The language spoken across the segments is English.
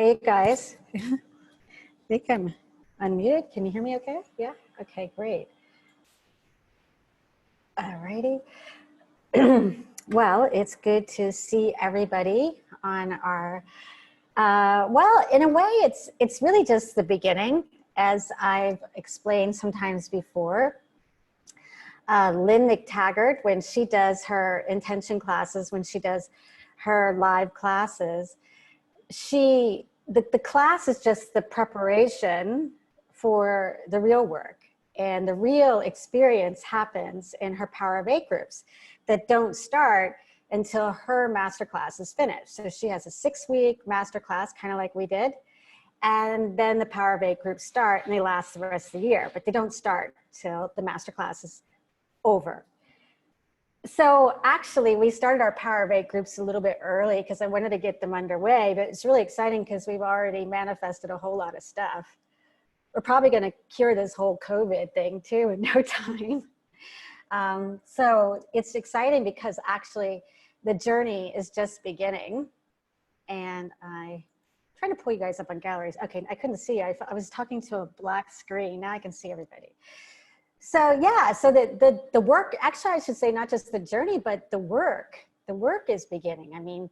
Hey guys, I think I'm unmuted. Can you hear me okay? Yeah? Okay, great. Alrighty. Well, it's good to see everybody on our, well, in a way, it's really just the beginning. As I've explained sometimes before, Lynn McTaggart, when she does her intention classes, when she does her live classes, the class is just the preparation for the real work, and the real experience happens in her Power of Eight groups that don't start until her masterclass is finished. So she has a 6-week masterclass, kind of like we did, and then the Power of Eight groups start and they last the rest of the year, but they don't start till the masterclass is over. So actually, we started our Power of Eight groups a little bit early because I wanted to get them underway, but it's really exciting because we've already manifested a whole lot of stuff. We're probably going to cure this whole COVID thing too in no time. So it's exciting because actually the journey is just beginning. And I'm trying to pull you guys up on galleries. Okay, I couldn't see. I was talking to a black screen. Now I can see everybody. So yeah, so the work, actually I should say not just the journey, but the work is beginning. I mean,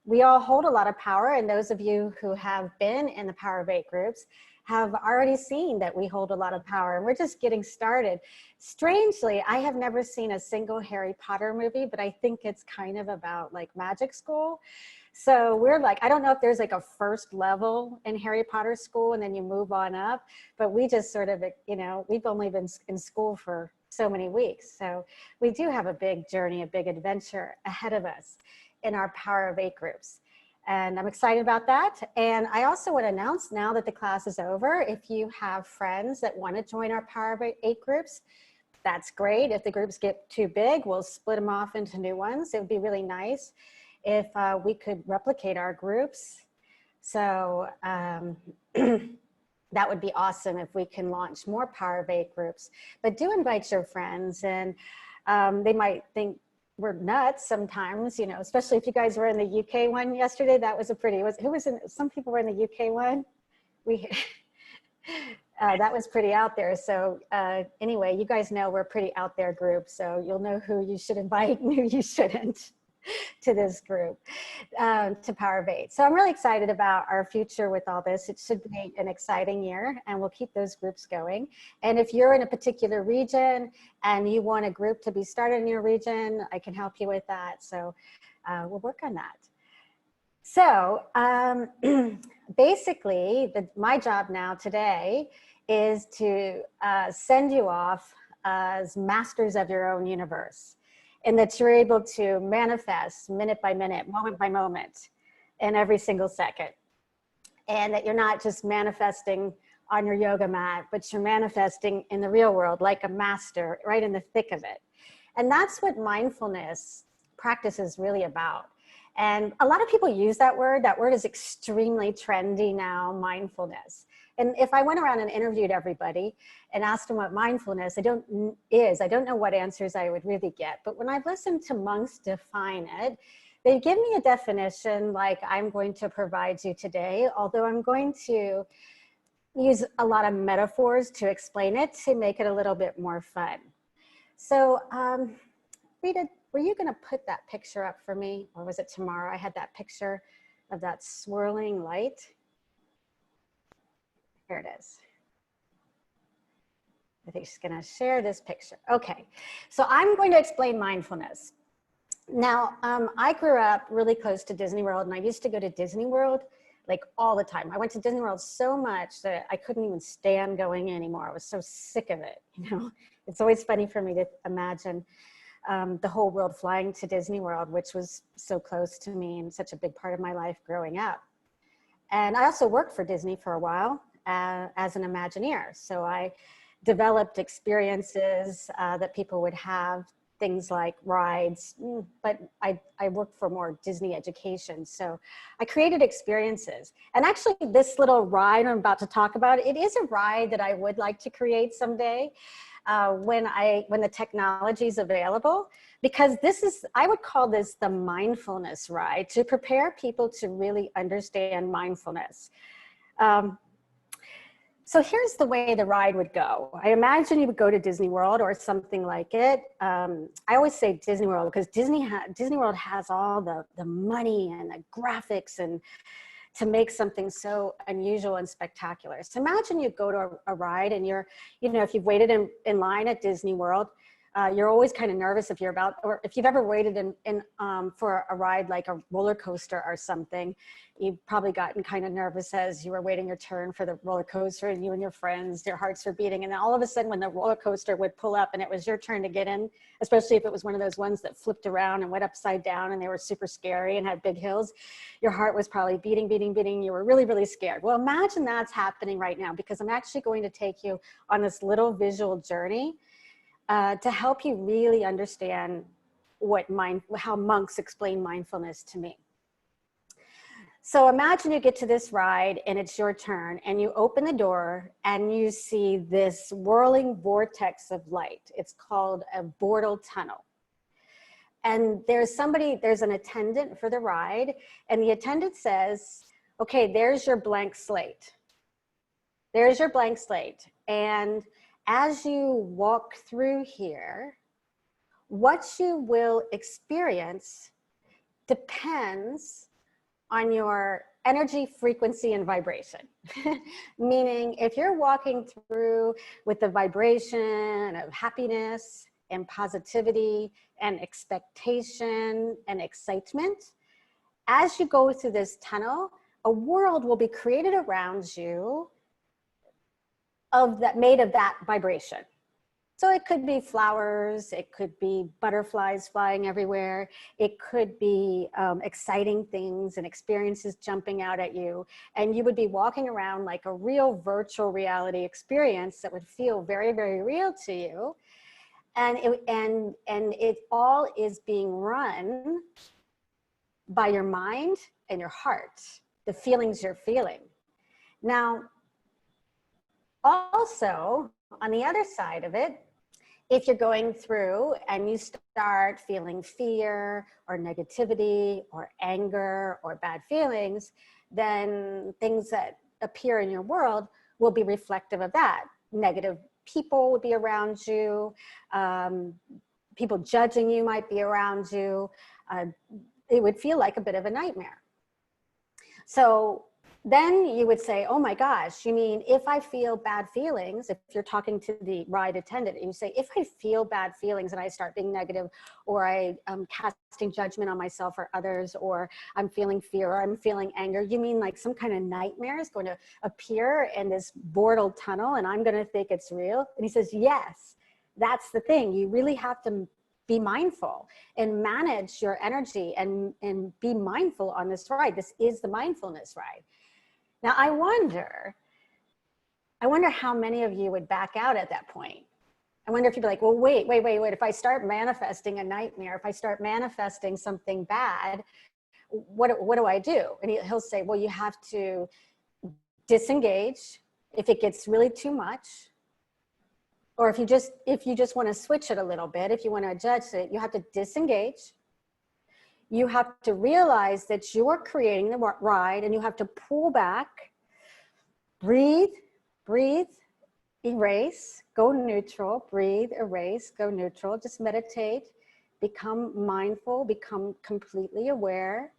we all hold a lot of power, and those of you who have been in the Power of Eight groups have already seen that we hold a lot of power, and we're just getting started. Strangely, I have never seen a single Harry Potter movie, but I think it's kind of about like magic school. So we're like, I don't know if there's like a first level in Harry Potter school and then you move on up, but we just sort of, you know, we've only been in school for so many weeks. So we do have a big journey, a big adventure ahead of us in our Power of Eight groups. And I'm excited about that. And I also want to announce now that the class is over, if you have friends that want to join our Power of Eight groups, that's great. If the groups get too big, we'll split them off into new ones. It would be really nice if we could replicate our groups. So that would be awesome if we can launch more Power of Eight groups. But do invite your friends, and they might think we're nuts sometimes, you know, especially if you guys were in the UK one yesterday. That was a pretty, who was in, some people were in the UK one. That was pretty out there. So anyway, you guys know we're a pretty out there group, so you'll know who you should invite and who you shouldn't to this group, to Power of Eight. So I'm really excited about our future with all this. It should be an exciting year, and we'll keep those groups going. And if you're in a particular region and you want a group to be started in your region, I can help you with that. So we'll work on that. So basically, my job now today is to send you off as masters of your own universe, and that you're able to manifest minute by minute, moment by moment, in every single second. And that you're not just manifesting on your yoga mat, but you're manifesting in the real world like a master, right in the thick of it. And that's what mindfulness practice is really about. And a lot of people use that word. That word is extremely trendy now, mindfulness. And if I went around and interviewed everybody and asked them what mindfulness I don't know what answers I would really get. But when I've listened to monks define it, they give me a definition like I'm going to provide you today, although I'm going to use a lot of metaphors to explain it to make it a little bit more fun. So Rita, were you going to put that picture up for me, or was it tomorrow? I had that picture of that swirling light. Here it is. I think she's going to share this picture. Okay, so I'm going to explain mindfulness. Now, I grew up really close to Disney World, and I used to go to Disney World like all the time. I went to Disney World so much that I couldn't even stand going anymore. I was so sick of it. You know, it's always funny for me to imagine the whole world flying to Disney World, which was so close to me and such a big part of my life growing up. And I also worked for Disney for a while as an Imagineer. So I developed experiences that people would have, things like rides, but I worked for more Disney education. So I created experiences. And actually this little ride I'm about to talk about, it is a ride that I would like to create someday. when the technology is available, because I would call this the mindfulness ride, to prepare people to really understand mindfulness. So here's the way the ride would go. I imagine you would go to Disney World or something like it. I always say Disney World because Disney World has all the money and the graphics and to make something so unusual and spectacular. So imagine you go to a ride and if you've waited in line at Disney World, you're always kind of nervous if you've ever waited for a ride like a roller coaster or something. You've probably gotten kind of nervous as you were waiting your turn for the roller coaster, and you and your friends, their hearts were beating. And then all of a sudden when the roller coaster would pull up and it was your turn to get in, especially if it was one of those ones that flipped around and went upside down and they were super scary and had big hills, your heart was probably beating, beating, beating. You were really, really scared. Well, imagine that's happening right now, because I'm actually going to take you on this little visual journey to help you really understand how monks explain mindfulness to me. So imagine you get to this ride and it's your turn, and you open the door and you see this whirling vortex of light. It's called a portal tunnel. And there's an attendant for the ride, and the attendant says, okay, there's your blank slate. There's your blank slate. And as you walk through here, what you will experience depends on your energy, frequency, and vibration. Meaning, if you're walking through with the vibration of happiness and positivity and expectation and excitement, as you go through this tunnel, a world will be created around you made of that vibration. So it could be flowers, it could be butterflies flying everywhere, it could be exciting things and experiences jumping out at you, and you would be walking around like a real virtual reality experience that would feel very, very real to you. And it all is being run by your mind and your heart, the feelings you're feeling. Now, also, on the other side of it, if you're going through and you start feeling fear or negativity or anger or bad feelings, then things that appear in your world will be reflective of that. Negative people would be around you. People judging you might be around you. It would feel like a bit of a nightmare. So then you would say, oh my gosh, you mean if I feel bad feelings, if you're talking to the ride attendant and you say, if I feel bad feelings and I start being negative, or I am casting judgment on myself or others, or I'm feeling fear or I'm feeling anger, you mean like some kind of nightmare is going to appear in this portal tunnel and I'm going to think it's real? And he says, yes, that's the thing. You really have to be mindful and manage your energy and be mindful on this ride. This is the mindfulness ride. Now, I wonder how many of you would back out at that point. I wonder if you'd be like, well, wait. If I start manifesting a nightmare, if I start manifesting something bad, what do I do? And he'll say, well, you have to disengage if it gets really too much. Or if you just want to switch it a little bit, if you want to adjust it, you have to disengage. You have to realize that you're creating the ride, and you have to pull back, breathe, erase, go neutral, breathe, erase, go neutral. Just meditate, become mindful, become completely aware.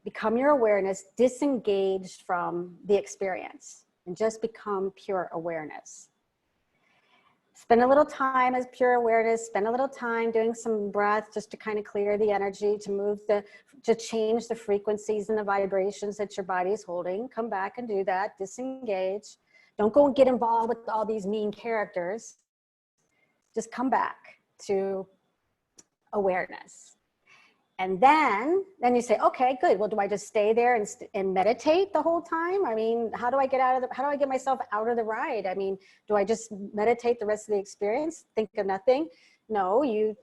Become your awareness, disengaged from the experience, and just become pure awareness. Spend a little time as pure awareness, spend a little time doing some breath just to kind of clear the energy, to change the frequencies and the vibrations that your body is holding. Come back and do that, disengage. Don't go and get involved with all these mean characters. Just come back to awareness. And then you say, okay, good. Well, do I just stay there and meditate the whole time? I mean, how do I get myself out of the ride? I mean, do I just meditate the rest of the experience? Think of nothing? No, you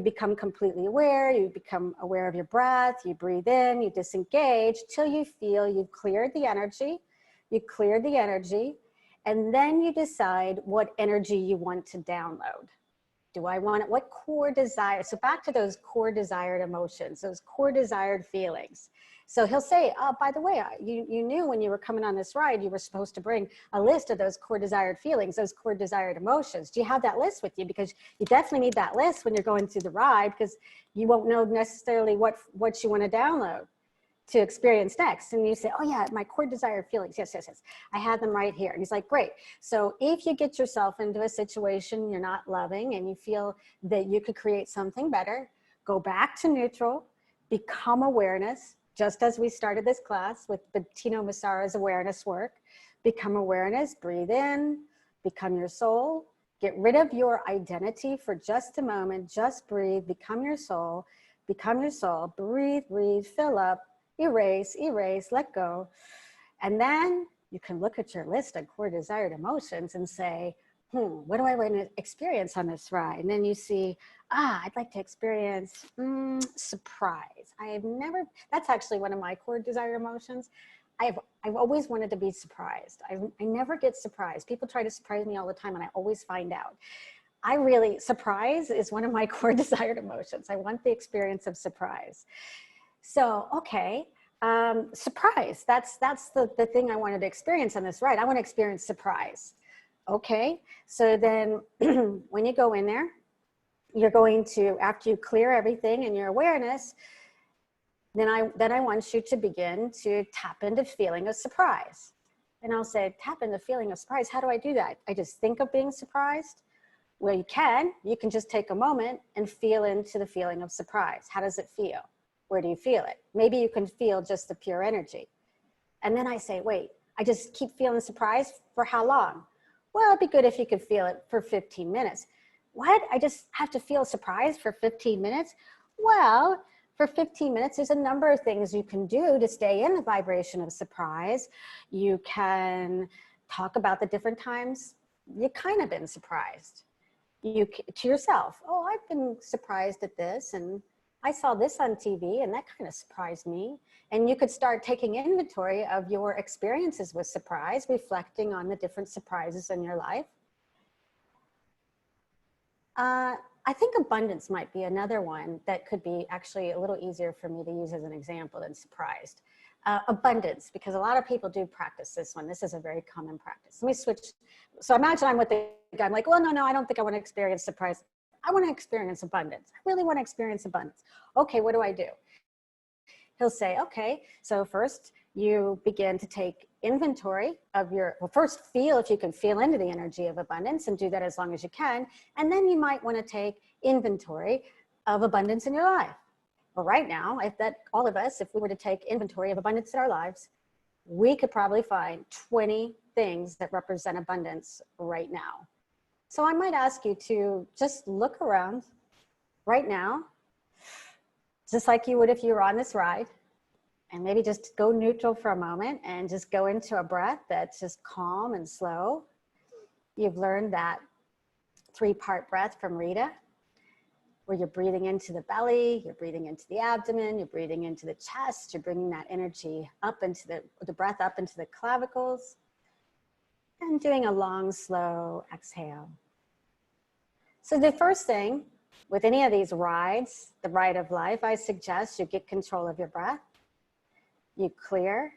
become completely aware. You become aware of your breath. You breathe in, you disengage till you feel you've cleared the energy. You cleared the energy. And then you decide what energy you want to download. Do I want it? What core desire? So back to those core desired emotions, those core desired feelings. So he'll say, oh, by the way, you knew when you were coming on this ride, you were supposed to bring a list of those core desired feelings, those core desired emotions. Do you have that list with you? Because you definitely need that list when you're going through the ride, because you won't know necessarily what you want to download to experience next. And you say, oh yeah, my core desired feelings. Yes, yes, yes. I have them right here. And he's like, great. So if you get yourself into a situation you're not loving and you feel that you could create something better, go back to neutral, become awareness, just as we started this class with Bettino Massara's awareness work. Become awareness, breathe in, become your soul, get rid of your identity for just a moment, just breathe, become your soul, breathe, breathe, fill up, erase, erase, let go. And then you can look at your list of core desired emotions and say, what do I want to experience on this ride? And then you see, I'd like to experience surprise. That's actually one of my core desire emotions. I've always wanted to be surprised. I never get surprised. People try to surprise me all the time and I always find out. Surprise is one of my core desired emotions. I want the experience of surprise. So, okay, surprise, that's the thing I wanted to experience on this ride. I want to experience surprise. Okay, so then when you go in there, you're going to, after you clear everything in your awareness, then I want you to begin to tap into feeling of surprise. And I'll say, tap into feeling of surprise. How do I do that? I just think of being surprised. Well, you can just take a moment and feel into the feeling of surprise. How does it feel? Where do you feel it? Maybe you can feel just the pure energy. And then I say, wait, I just keep feeling surprised for how long? Well, it'd be good if you could feel it for 15 minutes. What? I just have to feel surprised for 15 minutes? Well, for 15 minutes, there's a number of things you can do to stay in the vibration of surprise. You can talk about the different times you kind of been surprised. To yourself, oh, I've been surprised at this, and I saw this on TV and that kind of surprised me. And you could start taking inventory of your experiences with surprise, reflecting on the different surprises in your life. I think abundance might be another one that could be actually a little easier for me to use as an example than surprised. Abundance, because a lot of people do practice this one. This is a very common practice. Let me switch. So imagine I'm with the guy. I'm like, well, no, I don't think I want to experience surprise. I want to experience abundance. I really want to experience abundance. Okay, what do I do? He'll say, okay, so first you begin to take inventory of first feel if you can feel into the energy of abundance, and do that as long as you can. And then you might want to take inventory of abundance in your life. Well, right now, all of us, if we were to take inventory of abundance in our lives, we could probably find 20 things that represent abundance right now. So I might ask you to just look around right now, just like you would if you were on this ride, and maybe just go neutral for a moment and just go into a breath that's just calm and slow. You've learned that 3-part breath from Rita, where you're breathing into the belly, you're breathing into the abdomen, you're breathing into the chest, you're bringing that energy up into the breath up into the clavicles, and doing a long, slow exhale. So the first thing with any of these rides, the ride of life, I suggest you get control of your breath. You clear.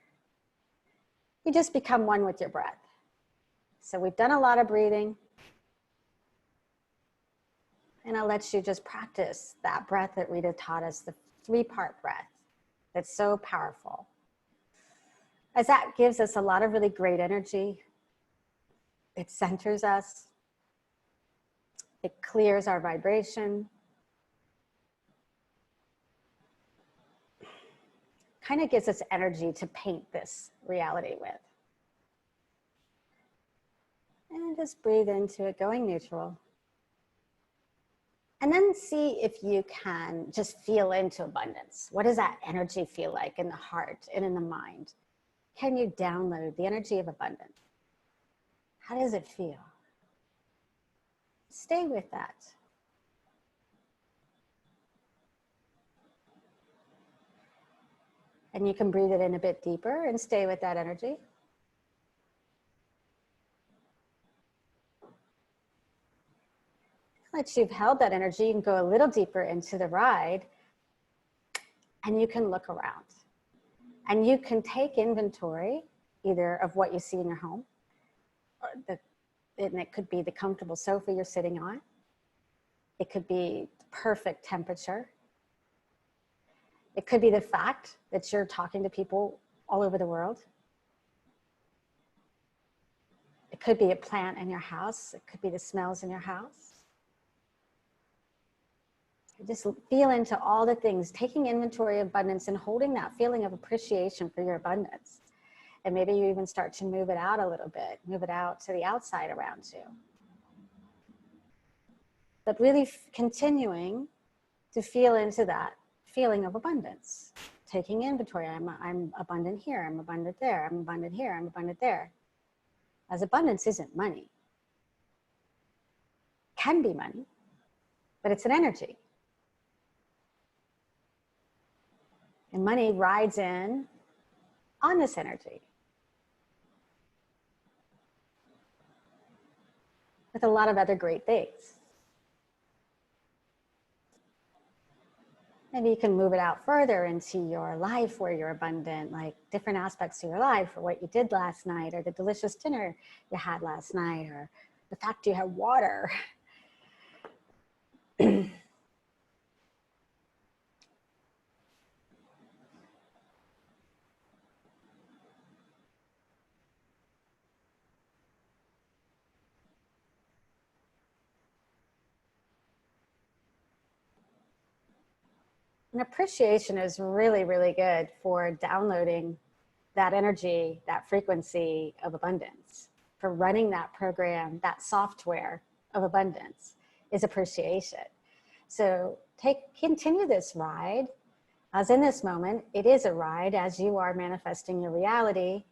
You just become one with your breath. So we've done a lot of breathing. And I'll let you just practice that breath that Rita taught us, the 3-part breath. That's so powerful. As that gives us a lot of really great energy. It centers us. It clears our vibration. Kind of gives us energy to paint this reality with. And just breathe into it, going neutral. And then see if you can just feel into abundance. What does that energy feel like in the heart and in the mind? Can you download the energy of abundance? How does it feel? Stay with that. And you can breathe it in a bit deeper and stay with that energy. Once you've held that energy, you can go a little deeper into the ride, and you can look around. And you can take inventory either of what you see in your home, or and it could be the comfortable sofa you're sitting on. It could be the perfect temperature. It could be the fact that you're talking to people all over the world. It could be a plant in your house. It could be the smells in your house. Just feel into all the things, taking inventory of abundance and holding that feeling of appreciation for your abundance. And maybe you even start to move it out a little bit, move it out to the outside around you. But really continuing to feel into that feeling of abundance, taking inventory. I'm abundant here, I'm abundant there, I'm abundant here, I'm abundant there. As abundance isn't money. It can be money, but it's an energy. And money rides in on this energy with a lot of other great things. Maybe you can move it out further into your life where you're abundant, like different aspects of your life, or what you did last night, or the delicious dinner you had last night, or the fact you had water. And appreciation is really, really good for downloading that energy, that frequency of abundance, for running that program, that software of abundance is appreciation. So continue this ride. As in this moment, it is a ride as you are manifesting your reality.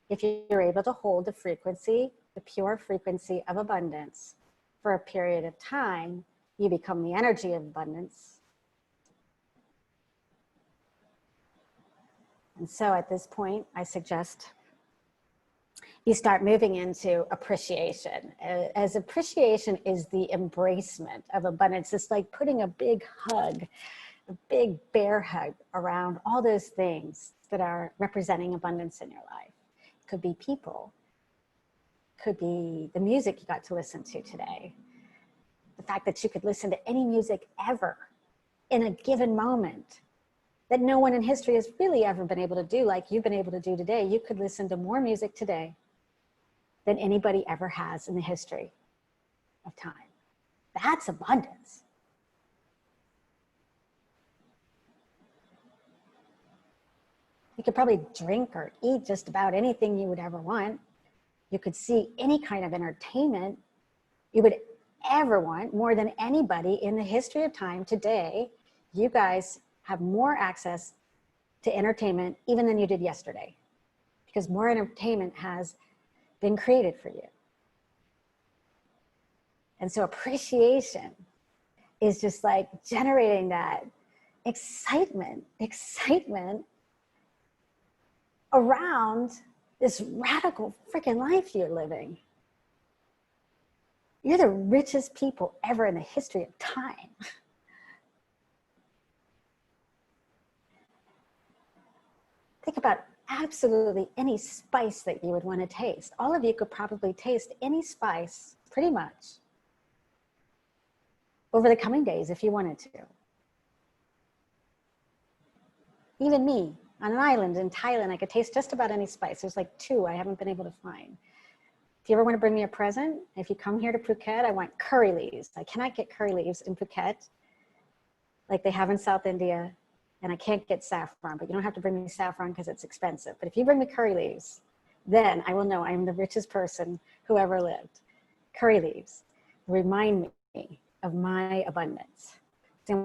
If you're able to hold the frequency, the pure frequency of abundance for a period of time, you become the energy of abundance. And so at this point, I suggest you start moving into appreciation. As appreciation is the embracement of abundance. It's like putting a big hug, a big bear hug around all those things that are representing abundance in your life. It could be people, it could be the music you got to listen to today. The fact that you could listen to any music ever in a given moment that no one in history has really ever been able to do like you've been able to do today. You could listen to more music today than anybody ever has in the history of time. That's abundance. You could probably drink or eat just about anything you would ever want. You could see any kind of entertainment you would ever want more than anybody in the history of time today. You guys have more access to entertainment even than you did yesterday, because more entertainment has been created for you. And so appreciation is just like generating that excitement around this radical freaking life you're living. You're the richest people ever in the history of time. Think about absolutely any spice that you would want to taste. All of you could probably taste any spice pretty much over the coming days if you wanted to. Even me, on an island in Thailand, I could taste just about any spice. There's like 2 I haven't been able to find. If you ever want to bring me a present, if you come here to Phuket, I want curry leaves. I cannot get curry leaves in Phuket like they have in South India. And I can't get saffron, but you don't have to bring me saffron because it's expensive. But if you bring me curry leaves, then I will know I'm the richest person who ever lived. Curry leaves remind me of my abundance. It's the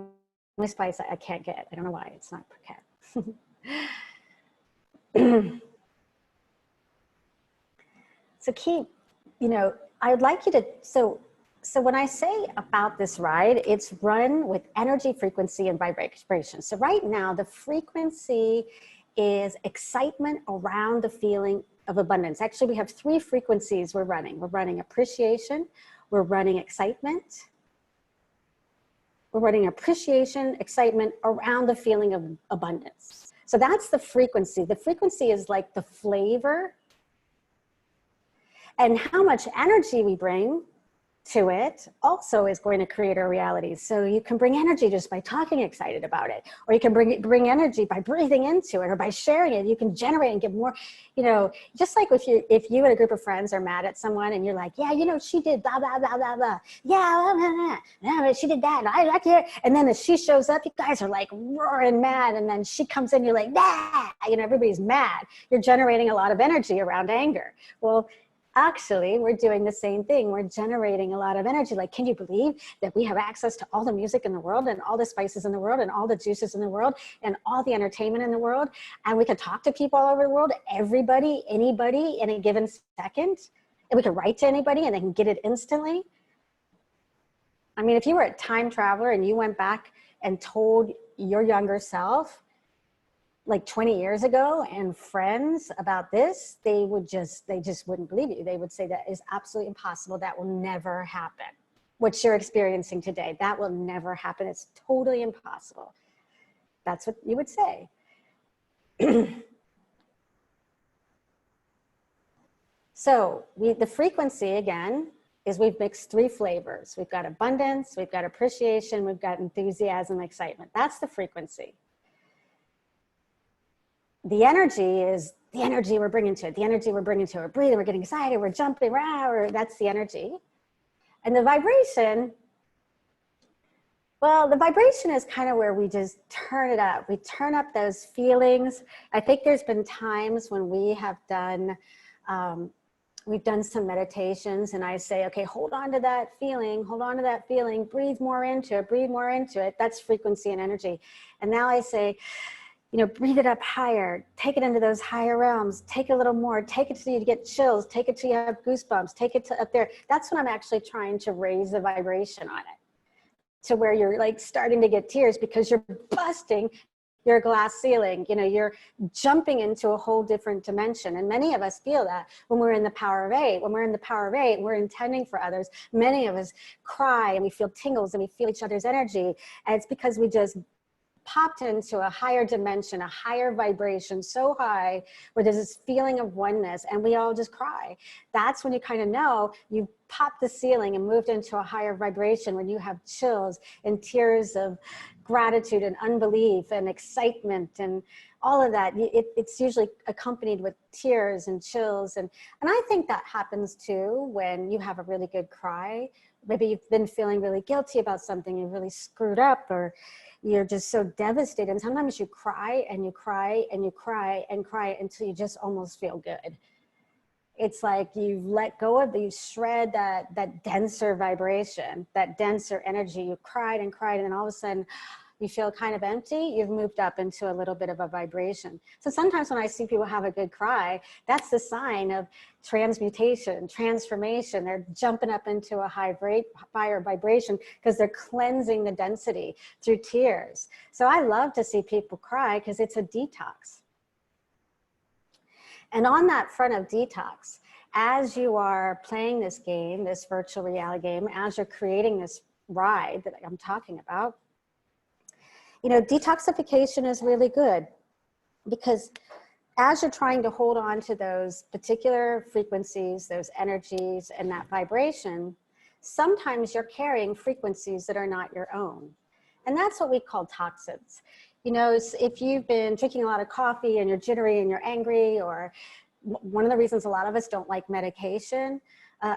only spice I can't get. I don't know why. It's not Phuket. So keep, I'd like you to, so when I say about this ride, it's run with energy, frequency, and vibration. So right now, the frequency is excitement around the feeling of abundance. Actually, we have 3 frequencies we're running. We're running appreciation, we're running excitement, We're running appreciation, excitement around the feeling of abundance. So that's the frequency. The frequency is like the flavor, and how much energy we bring to it also is going to create our reality. So you can bring energy just by talking excited about it, or you can bring energy by breathing into it, or by sharing it. You can generate and give more, you know, just like if you and a group of friends are mad at someone and you're like, yeah, you know, she did blah, blah, blah, blah, blah. Yeah, blah, blah, blah. No, she did that. And I like it. And then as she shows up, you guys are like roaring mad. And then she comes in, you're like, nah, you know, everybody's mad. You're generating a lot of energy around anger. Well, actually, we're doing the same thing. We're generating a lot of energy. Like, can you believe that we have access to all the music in the world and all the spices in the world and all the juices in the world and all the entertainment in the world? And we can talk to people all over the world, everybody, anybody in a given second. And we can write to anybody and they can get it instantly. I mean, if you were a time traveler and you went back and told your younger self, like 20 years ago, and friends about this, they just wouldn't believe you. They would say that is absolutely impossible. That will never happen. What you're experiencing today, that will never happen. It's totally impossible. That's what you would say. So the frequency, again, is we've mixed 3 flavors. We've got abundance, we've got appreciation, we've got enthusiasm, excitement. That's the frequency. The energy is the energy we're bringing to it, the energy we're bringing to it. We're breathing, we're getting excited, we're jumping, rah, that's the energy. And the vibration, well, the vibration is kind of where we just turn it up. We turn up those feelings. I think there's been times when we have done, we've done some meditations and I say, okay, hold on to that feeling, breathe more into it, breathe more into it. That's frequency and energy. And now I say, you know, breathe it up higher, take it into those higher realms, take a little more, take it till you get chills, take it till you have goosebumps, take it to up there. That's when I'm actually trying to raise the vibration on it to where you're like starting to get tears because you're busting your glass ceiling. You know, you're jumping into a whole different dimension. And many of us feel that when we're in the power of 8. When we're in the power of 8, we're intending for others. Many of us cry and we feel tingles and we feel each other's energy. And it's because we just popped into a higher dimension, a higher vibration, so high where there's this feeling of oneness and we all just cry. That's when you kind of know you popped the ceiling and moved into a higher vibration when you have chills and tears of gratitude and unbelief and excitement and all of that. It's usually accompanied with tears and chills. And I think that happens too when you have a really good cry. Maybe you've been feeling really guilty about something, you really screwed up, or you're just so devastated. And sometimes you cry and you cry and you cry and cry until you just almost feel good. It's like you've let go of, you shred that denser vibration, that denser energy. You cried and cried, and then all of a sudden you feel kind of empty. You've moved up into a little bit of a vibration. So sometimes when I see people have a good cry, that's the sign of transmutation, transformation. They're jumping up into a higher vibration because they're cleansing the density through tears. So I love to see people cry because it's a detox. And on that front of detox, as you are playing this game, this virtual reality game, as you're creating this ride that I'm talking about, you know, detoxification is really good because as you're trying to hold on to those particular frequencies, those energies, and that vibration, sometimes you're carrying frequencies that are not your own. And that's what we call toxins. You know, if you've been drinking a lot of coffee and you're jittery and you're angry, or one of the reasons a lot of us don't like medication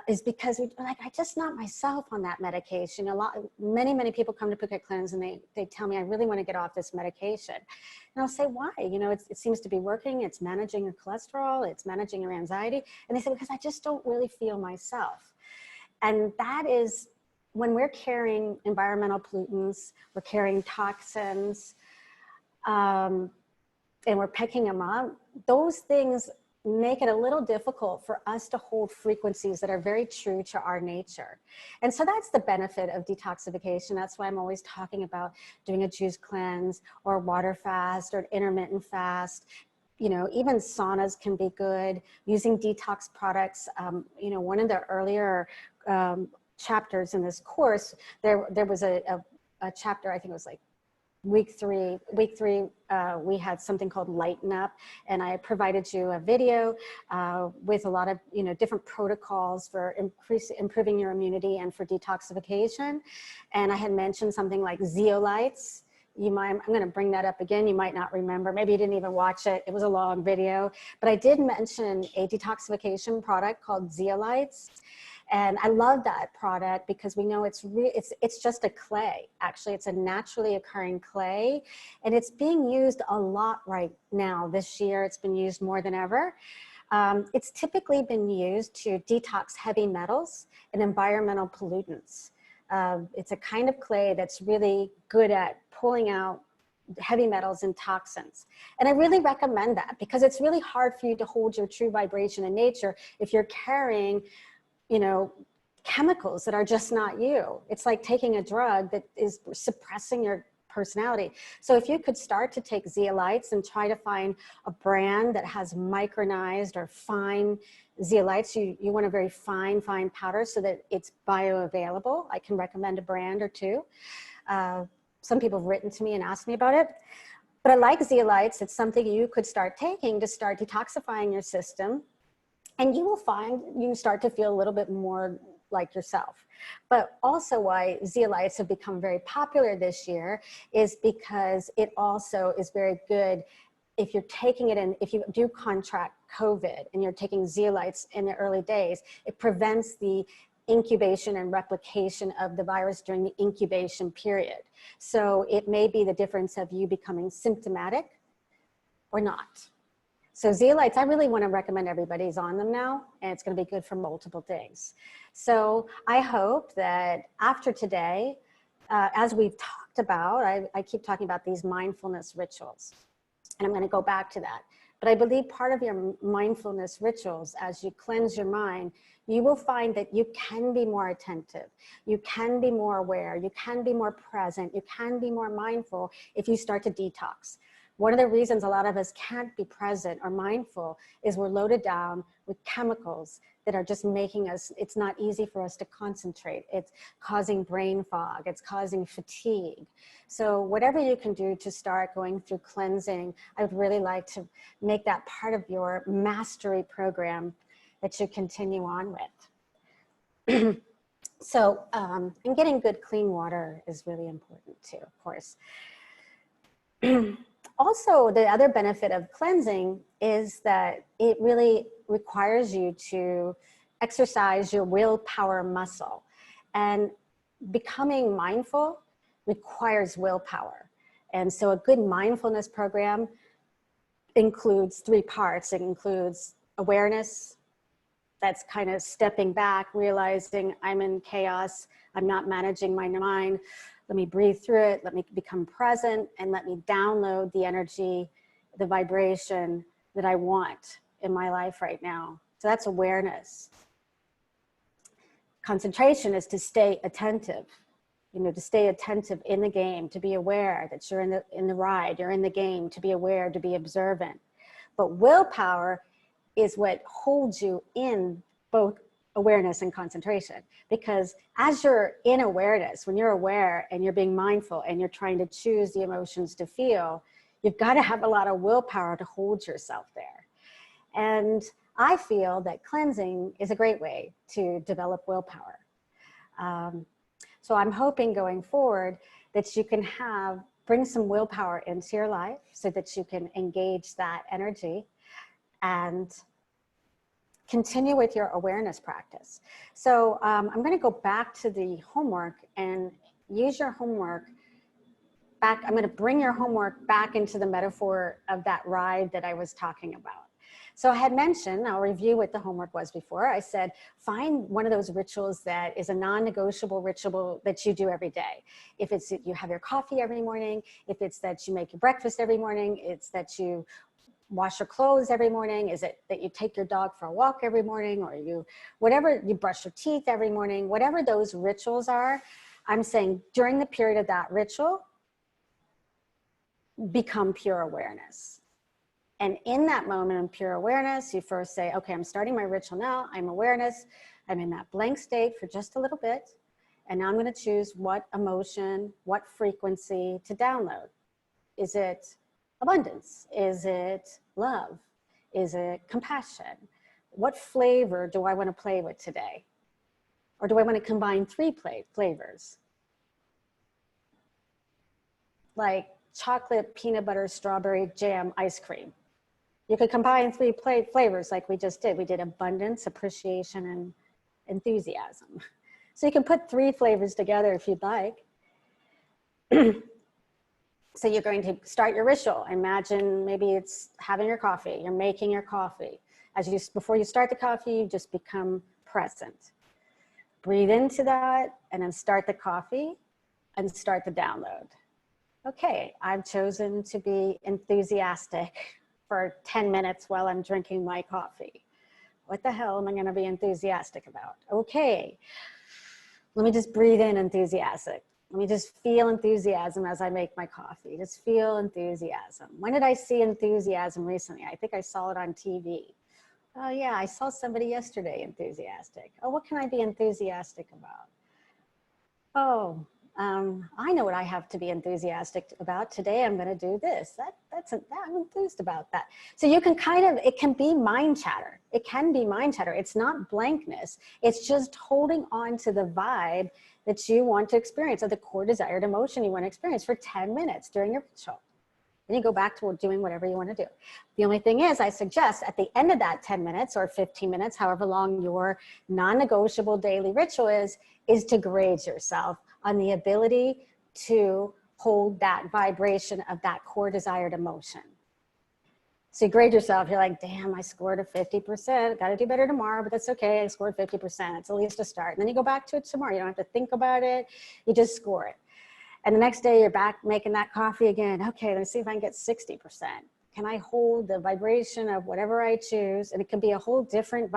is because we're like, I'm just not myself on that medication. Many people come to Phuket Cleanse and they tell me, I really want to get off this medication. And I'll say, why? You know, it seems to be working. It's managing your cholesterol. It's managing your anxiety. And they say, because I just don't really feel myself. And that is when we're carrying environmental pollutants, we're carrying toxins, and we're picking them up, those things make it a little difficult for us to hold frequencies that are very true to our nature. And so that's the benefit of detoxification. That's why I'm always talking about doing a juice cleanse or a water fast or an intermittent fast. You know, even saunas can be good. Using detox products, you know, one of the earlier chapters in this course, there was a a chapter, I think it was like week three, we had something called Lighten Up, and I provided you a video with a lot of, different protocols for improving your immunity and for detoxification. And I had mentioned something like zeolites. I'm going to bring that up again. You might not remember. Maybe you didn't even watch it. It was a long video, but I did mention a detoxification product called zeolites. And I love that product because we know it's just a clay. Actually, it's a naturally occurring clay, and it's being used a lot right now. This year, it's been used more than ever. It's typically been used to detox heavy metals and environmental pollutants. It's a kind of clay that's really good at pulling out heavy metals and toxins. And I really recommend that because it's really hard for you to hold your true vibration in nature if you're carrying chemicals that are just not you. It's like taking a drug that is suppressing your personality. So if you could start to take zeolites and try to find a brand that has micronized or fine zeolites, you want a very fine powder so that it's bioavailable. I can recommend a brand or two. Some people have written to me and asked me about it. But I like zeolites. It's something you could start taking to start detoxifying your system. And you will find you start to feel a little bit more like yourself. But also why zeolites have become very popular this year is because it also is very good if you're taking it in, if you do contract COVID and you're taking zeolites in the early days, it prevents the incubation and replication of the virus during the incubation period. So it may be the difference of you becoming symptomatic or not. So zeolites, I really want to recommend everybody's on them now, and it's going to be good for multiple things. So I hope that after today, as we've talked about, I keep talking about these mindfulness rituals, and I'm going to go back to that. But I believe part of your mindfulness rituals, as you cleanse your mind, you will find that you can be more attentive, you can be more aware, you can be more present, you can be more mindful if you start to detox. One of the reasons a lot of us can't be present or mindful is we're loaded down with chemicals that are just making us, it's not easy for us to concentrate. It's causing brain fog, it's causing fatigue. So whatever you can do to start going through cleansing, I would really like to make that part of your mastery program that you continue on with. So, and getting good clean water is really important too, of course. Also, the other benefit of cleansing is that it really requires you to exercise your willpower muscle. And becoming mindful requires willpower. And so a good mindfulness program includes 3 parts. It includes awareness, that's kind of stepping back, realizing I'm in chaos, I'm not managing my mind. Let me breathe through it, let me become present, and let me download the energy, the vibration that I want in my life right now. So that's awareness. Concentration is to stay attentive, to stay attentive in the game, to be aware that you're in the ride, you're in the game, to be aware, to be observant. But willpower is what holds you in both awareness and concentration, because as you're in awareness, when you're aware and you're being mindful and you're trying to choose the emotions to feel, you've got to have a lot of willpower to hold yourself there. And I feel that cleansing is a great way to develop willpower. So I'm hoping going forward that you can bring some willpower into your life so that you can engage that energy and continue with your awareness practice. So I'm going to go back to the homework and use your homework back. I'm going to bring your homework back into the metaphor of that ride that I was talking about. So I had mentioned, I'll review what the homework was before. I said, find one of those rituals that is a non-negotiable ritual that you do every day. If it's that you have your coffee every morning, if it's that you make your breakfast every morning, it's that you wash your clothes every morning, is it that you take your dog for a walk every morning, or you brush your teeth every morning, whatever those rituals are, I'm saying during the period of that ritual, become pure awareness. And in that moment of pure awareness, you first say, okay, I'm starting my ritual now, I'm awareness, I'm in that blank state for just a little bit. And now I'm going to choose what emotion, what frequency to download. Is it abundance? Is it love? Is it compassion? What flavor do I want to play with today? Or do I want to combine 3 flavors? Like chocolate, peanut butter, strawberry, jam, ice cream. You could combine 3 flavors like we just did. We did abundance, appreciation, and enthusiasm. So you can put 3 flavors together if you'd like. So you're going to start your ritual. Imagine maybe it's having your coffee. You're making your coffee. Before you start the coffee, you just become present. Breathe into that and then start the coffee and start the download. Okay, I've chosen to be enthusiastic for 10 minutes while I'm drinking my coffee. What the hell am I gonna be enthusiastic about? Okay, let me just breathe in enthusiastic. Let me just feel enthusiasm as I make my coffee. Just feel enthusiasm. When did I see enthusiasm recently? I think I saw it on TV. Oh yeah, I saw somebody yesterday enthusiastic. Oh, what can I be enthusiastic about? Oh, I know what I have to be enthusiastic about. Today I'm going to do this. I'm enthused about that. So you can it can be mind chatter. It can be mind chatter. It's not blankness. It's just holding on to the vibe that you want to experience, or the core desired emotion you want to experience for 10 minutes during your ritual. Then you go back to doing whatever you want to do. The only thing is, I suggest at the end of that 10 minutes or 15 minutes, however long your non-negotiable daily ritual is to grade yourself on the ability to hold that vibration of that core desired emotion. So you grade yourself, you're like, damn, I scored a 50%. Got to do better tomorrow, but that's okay. I scored 50%. It's at least a start. And then you go back to it tomorrow. You don't have to think about it. You just score it. And the next day you're back making that coffee again. Okay, let's see if I can get 60%. Can I hold the vibration of whatever I choose? And it could be a whole different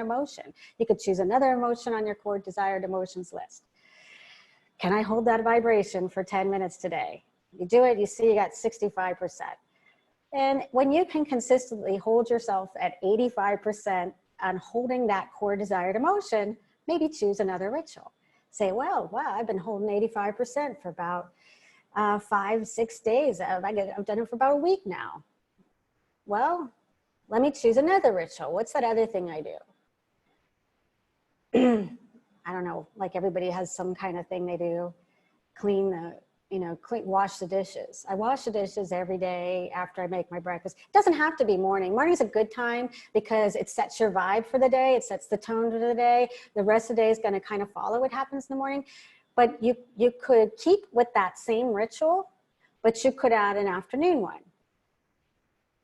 emotion. You could choose another emotion on your core desired emotions list. Can I hold that vibration for 10 minutes today? You do it, you see you got 65%. And when you can consistently hold yourself at 85% on holding that core desired emotion, maybe choose another ritual. Say, well, wow, I've been holding 85% for about 5-6 days. I've done it for about a week now. Well, let me choose another ritual. What's that other thing I do? I don't know, like everybody has some kind of thing they do. Wash the dishes. I wash the dishes every day after I make my breakfast. It doesn't have to be morning. Morning's a good time because it sets your vibe for the day. It sets the tone for the day. The rest of the day is going to kind of follow what happens in the morning. But you could keep with that same ritual, but you could add an afternoon one.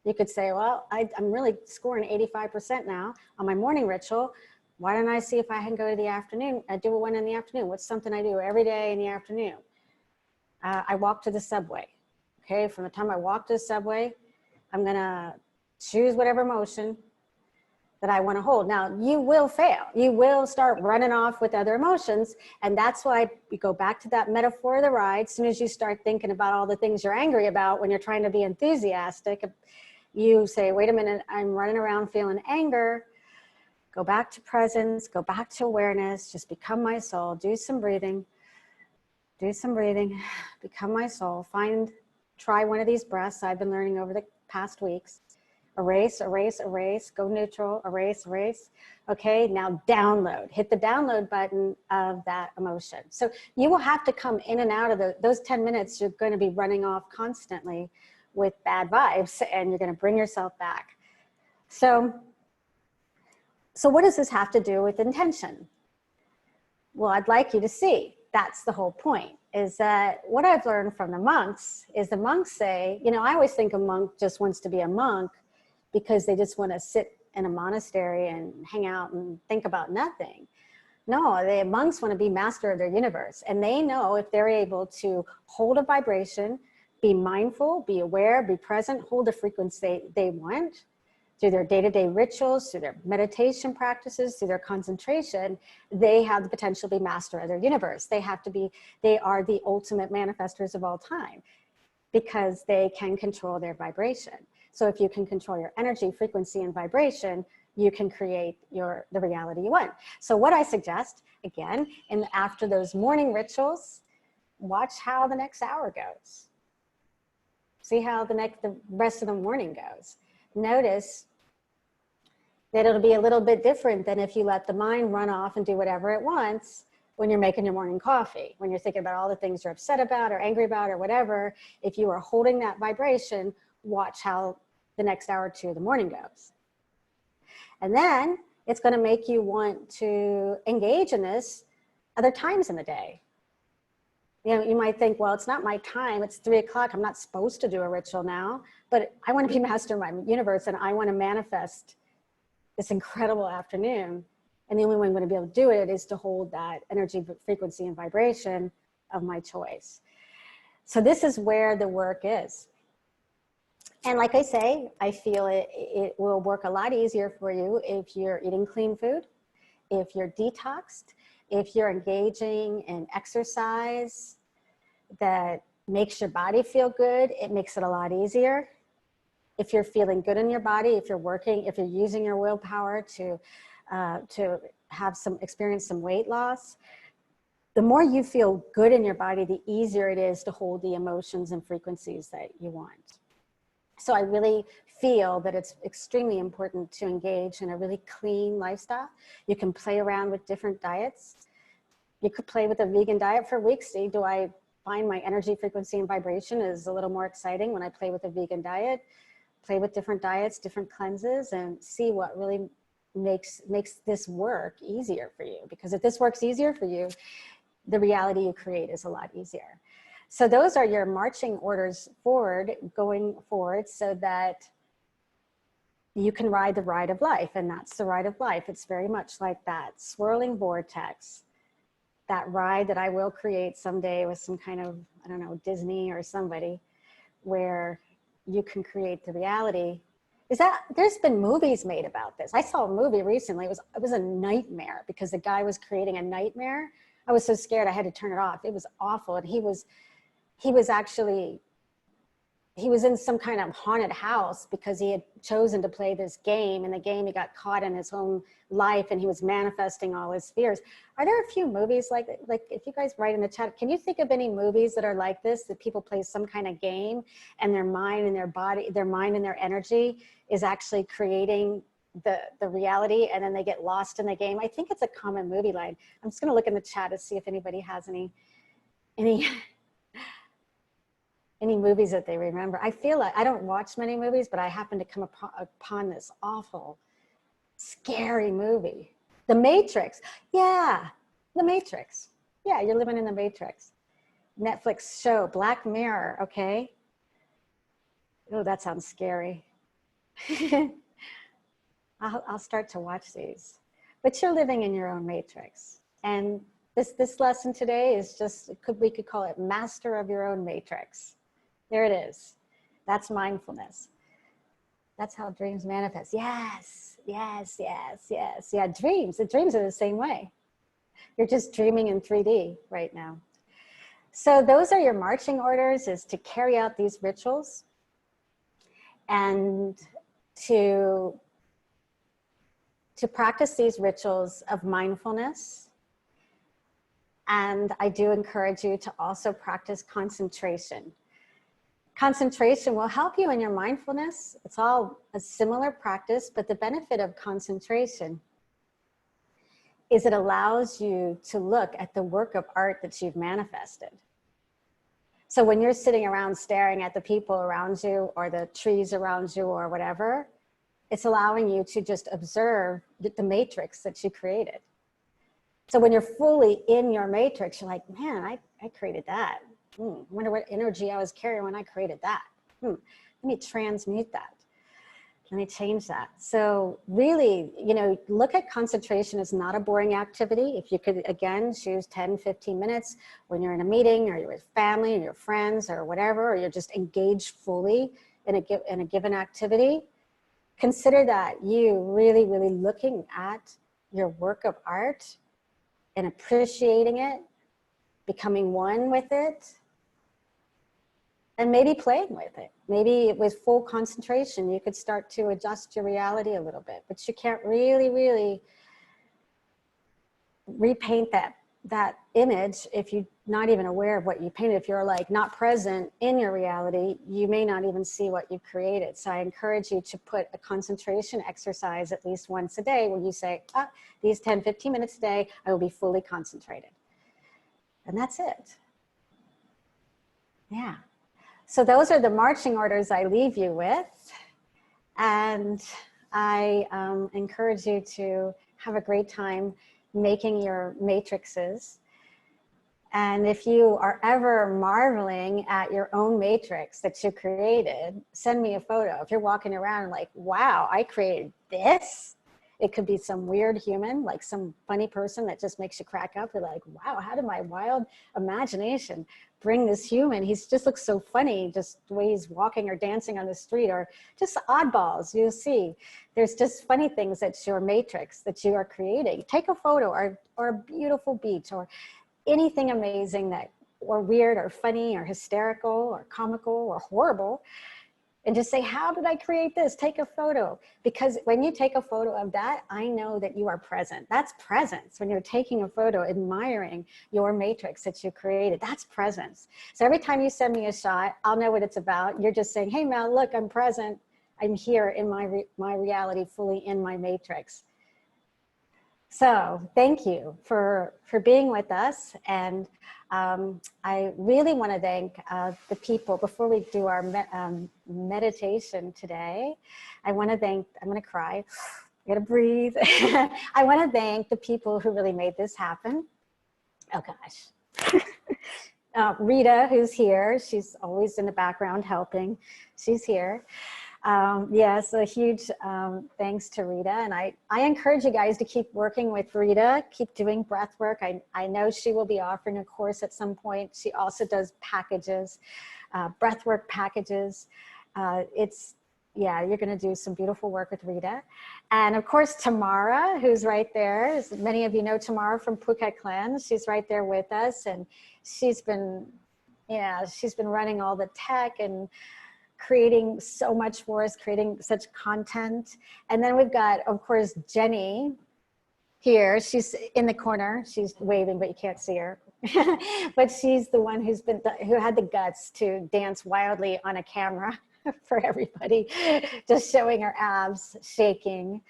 You could say, well, I'm really scoring 85% now on my morning ritual. Why don't I see if I can go to the afternoon? I do one in the afternoon. What's something I do every day in the afternoon? I walk to the subway. Okay, from the time I walk to the subway, I'm gonna choose whatever emotion that I wanna hold. Now, you will fail. You will start running off with other emotions. And that's why we go back to that metaphor of the ride. As soon as you start thinking about all the things you're angry about when you're trying to be enthusiastic, you say, wait a minute, I'm running around feeling anger. Go back to presence, go back to awareness, just become my soul, do some breathing, become my soul, try one of these breaths I've been learning over the past weeks. Erase, erase, erase, go neutral, erase, erase. Okay, now download, hit the download button of that emotion. So you will have to come in and out of those 10 minutes, you're going to be running off constantly with bad vibes and you're going to bring yourself back. So what does this have to do with intention? Well, I'd like you to see. That's the whole point, is that what I've learned from the monks is the monks say, I always think a monk just wants to be a monk because they just want to sit in a monastery and hang out and think about nothing. No, the monks want to be master of their universe. And they know if they're able to hold a vibration, be mindful, be aware, be present, hold the frequency they want, through their day-to-day rituals, through their meditation practices, through their concentration, they have the potential to be master of their universe. They are the ultimate manifestors of all time because they can control their vibration. So if you can control your energy, frequency, and vibration, you can create the reality you want. So what I suggest, again, after those morning rituals, watch how the next hour goes. See how the rest of the morning goes. Notice that it'll be a little bit different than if you let the mind run off and do whatever it wants when you're making your morning coffee, when you're thinking about all the things you're upset about or angry about or whatever. If you are holding that vibration, watch how the next hour or two of the morning goes. And then it's going to make you want to engage in this other times in the day. You know, you might think, well, it's not my time. It's 3 o'clock. I'm not supposed to do a ritual now, but I want to be master of my universe and I want to manifest this incredible afternoon. And the only way I'm going to be able to do it is to hold that energy, frequency, and vibration of my choice. So this is where the work is. And like I say, I feel it will work a lot easier for you if you're eating clean food, if you're detoxed, if you're engaging in exercise that makes your body feel good. It makes it a lot easier. If you're feeling good in your body, if you're working, if you're using your willpower to have experience some weight loss, the more you feel good in your body, the easier it is to hold the emotions and frequencies that you want. So I really feel that it's extremely important to engage in a really clean lifestyle. You can play around with different diets. You could play with a vegan diet for weeks. See, do I find my energy, frequency, and vibration is a little more exciting when I play with a vegan diet? Play with different diets, different cleanses, and see what really makes this work easier for you. Because if this works easier for you, the reality you create is a lot easier. So those are your marching orders going forward, so that you can ride the ride of life. And that's the ride of life. It's very much like that swirling vortex, that ride that I will create someday with some kind of, I don't know, Disney or somebody, where you can create the reality. There's been movies made about this. I saw a movie recently. It was a nightmare because the guy was creating a nightmare. I was so scared I had to turn it off. It was awful. And he was in some kind of haunted house because he had chosen to play this game. In the game, he got caught in his own life and he was manifesting all his fears. Are there a few movies like if you guys write in the chat, can you think of any movies that are like this, that people play some kind of game and their mind and their body, their mind and their energy is actually creating the reality, and then they get lost in the game? I think it's a common movie line. I'm just gonna look in the chat to see if anybody has any movies that they remember. I feel like I don't watch many movies, but I happen to come upon this awful, scary movie. The Matrix. Yeah, The Matrix. Yeah, you're living in the Matrix. Netflix show, Black Mirror, okay? Oh, that sounds scary. I'll start to watch these. But you're living in your own matrix. And this lesson today is just, we could call it master of your own matrix. There it is. That's mindfulness. That's how dreams manifest. Yes, yes, yes, yes. Yeah, dreams. The dreams are the same way. You're just dreaming in 3D right now. So those are your marching orders, is to carry out these rituals and to practice these rituals of mindfulness. And I do encourage you to also practice concentration. Concentration will help you in your mindfulness. It's all a similar practice, but the benefit of concentration is it allows you to look at the work of art that you've manifested. So when you're sitting around staring at the people around you or the trees around you or whatever, it's allowing you to just observe the matrix that you created. So when you're fully in your matrix, you're like, man, I created that. I wonder what energy I was carrying when I created that. Let me transmute that. Let me change that. So really, look at concentration as not a boring activity. If you could, again, choose 10, 15 minutes when you're in a meeting or you're with family or your friends or whatever, or you're just engaged fully in a given activity, consider that you really, really looking at your work of art and appreciating it, becoming one with it, and maybe playing with it. Maybe with full concentration, you could start to adjust your reality a little bit, but you can't really repaint that image if you're not even aware of what you painted. If you're like not present in your reality, you may not even see what you created. So I encourage you to put a concentration exercise at least once a day where you say, these 10, 15 minutes a day, I will be fully concentrated. And that's it. Yeah. So those are the marching orders I leave you with. And I encourage you to have a great time making your matrices. And if you are ever marveling at your own matrix that you created, send me a photo. If you're walking around like, wow, I created this. It could be some weird human, like some funny person that just makes you crack up. You're like, wow, how did my wild imagination bring this human? He just looks so funny, just the way he's walking or dancing on the street, or just oddballs. You'll see there's just funny things that's your matrix that you are creating. Take a photo or a beautiful beach or anything amazing that, or weird or funny or hysterical or comical or horrible, and just say, how did I create this? Take a photo. Because when you take a photo of that, I know that you are present. That's presence. When you're taking a photo, admiring your matrix that you created, that's presence. So every time you send me a shot, I'll know what it's about. You're just saying, hey Mel, look, I'm present. I'm here in my reality, fully in my matrix. So thank you for being with us. And I really want to thank the people, before we do our meditation today, I want to thank, I'm going to cry, I got to breathe. I want to thank the people who really made this happen. Oh gosh. Rita, who's here, she's always in the background helping. She's here. Yes, a huge thanks to Rita. And I encourage you guys to keep working with Rita, keep doing breath work. I know she will be offering a course at some point. She also does packages, breath work packages. Yeah, you're going to do some beautiful work with Rita. And of course, Tamara, who's right there. As many of you know Tamara from Phuket Cleanse. She's right there with us. And she's been running all the tech and creating so much for us, creating such content. And then we've got, of course, Jenny here. She's in the corner. She's waving, but you can't see her. But she's the one who had the guts to dance wildly on a camera for everybody, just showing her abs shaking.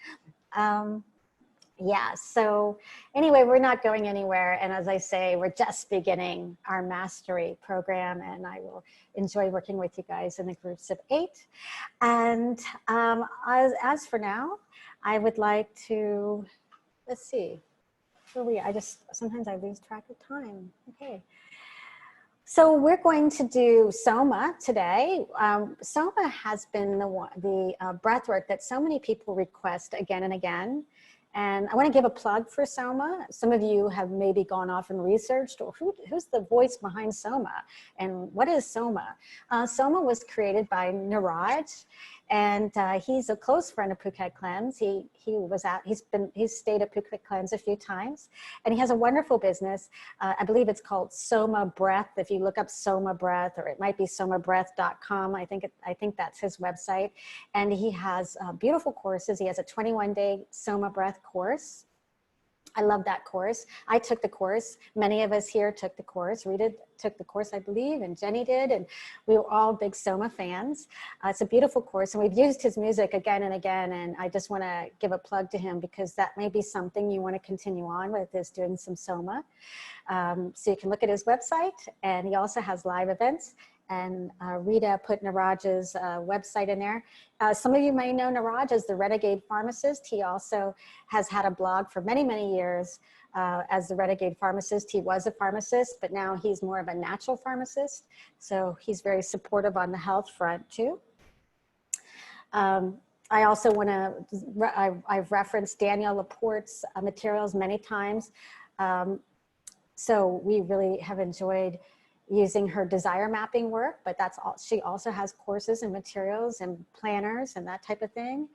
Yeah, so anyway, we're not going anywhere. And as I say, we're just beginning our mastery program, and I will enjoy working with you guys in the groups of 8. And as for now, I would like to, let's see, sometimes I lose track of time. Okay. So we're going to do Soma today. Soma has been the breath work that so many people request again and again. And I want to give a plug for Soma. Some of you have maybe gone off and researched, or who's the voice behind Soma? And what is Soma? Soma was created by Niraj, and he's a close friend of Phuket Cleanse. He's stayed at Phuket Cleanse a few times, and he has a wonderful business. I believe it's called Soma Breath. If you look up Soma Breath, or it might be somabreath.com. I think that's his website. And he has beautiful courses. He has a 21-day Soma Breath course. I love that course. I took the course. Many of us here took the course. Rita took the course, I believe, and Jenny did, and we were all big Soma fans. It's a beautiful course, and we've used his music again and again, and I just want to give a plug to him because that may be something you want to continue on with, is doing some Soma. So you can look at his website, and he also has live events. And Rita put Niraj's website in there. Some of you may know Niraj as the Renegade Pharmacist. He also has had a blog for many, many years as the Renegade Pharmacist. He was a pharmacist, but now he's more of a natural pharmacist. So he's very supportive on the health front too. I also want to, I've referenced Danielle Laporte's materials many times. So we really have enjoyed using her desire mapping work, but that's all. She also has courses and materials and planners and that type of thing.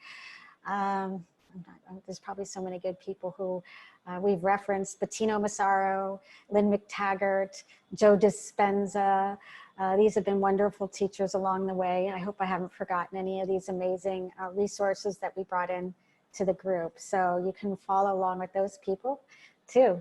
There's probably so many good people who we've referenced: Bettino Massaro, Lynn McTaggart, Joe Dispenza, These have been wonderful teachers along the way. I hope I haven't forgotten any of these amazing resources that we brought in to the group. So you can follow along with those people too.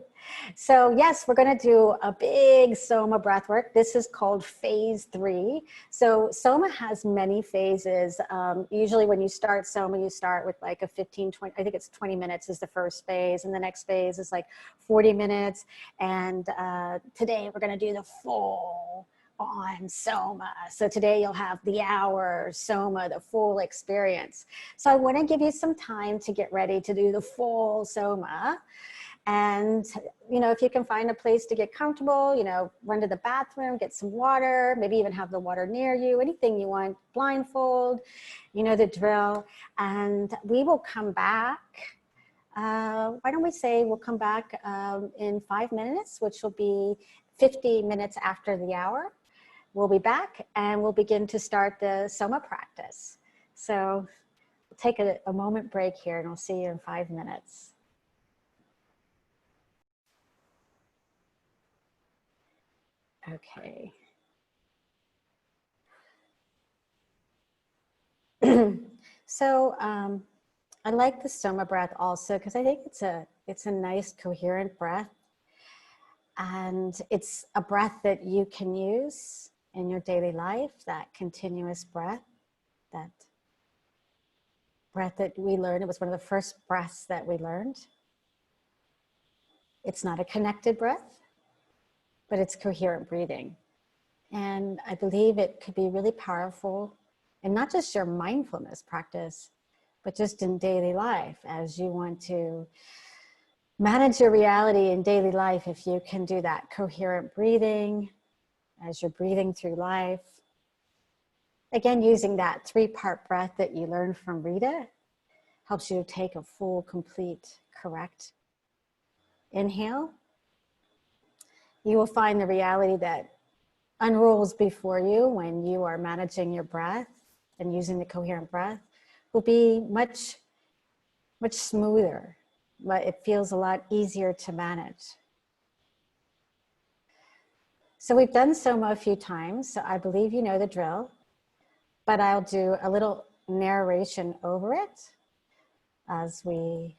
So yes, we're going to do a big Soma breath work. This is called phase 3. So Soma has many phases. Usually when you start Soma, you start with like a 15, 20, I think it's 20 minutes is the first phase. And the next phase is like 40 minutes. And today we're going to do the full on Soma. So today you'll have the hour Soma, the full experience. So I want to give you some time to get ready to do the full Soma. And, you know, if you can find a place to get comfortable, you know, run to the bathroom, get some water, maybe even have the water near you, anything you want, blindfold, you know the drill. And we will come back. Why don't we say we'll come back in 5 minutes, which will be 50 minutes after the hour. We'll be back and we'll begin to start the Soma practice. So we'll take a moment break here and we'll see you in 5 minutes. Okay. So I like the Soma breath also because I think it's a nice coherent breath, and it's a breath that you can use in your daily life, that continuous breath, that breath that we learned. It was one of the first breaths that we learned. It's not a connected breath, but it's coherent breathing. And I believe it could be really powerful, and not just your mindfulness practice, but just in daily life as you want to manage your reality in daily life. If you can do that coherent breathing as you're breathing through life. Again, using that 3-part breath that you learned from Rita helps you to take a full, complete, correct inhale. You will find the reality that unrolls before you when you are managing your breath and using the coherent breath will be much, much smoother, but it feels a lot easier to manage. So we've done Soma a few times, so I believe you know the drill, but I'll do a little narration over it as we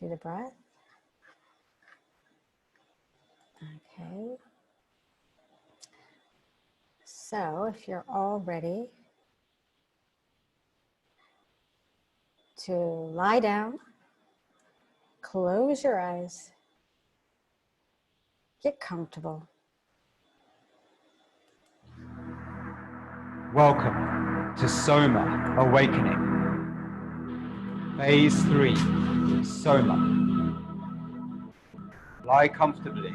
do the breath. Okay. So if you're all ready to lie down, close your eyes, get comfortable. Welcome to Soma Awakening. Phase 3, Soma. Lie comfortably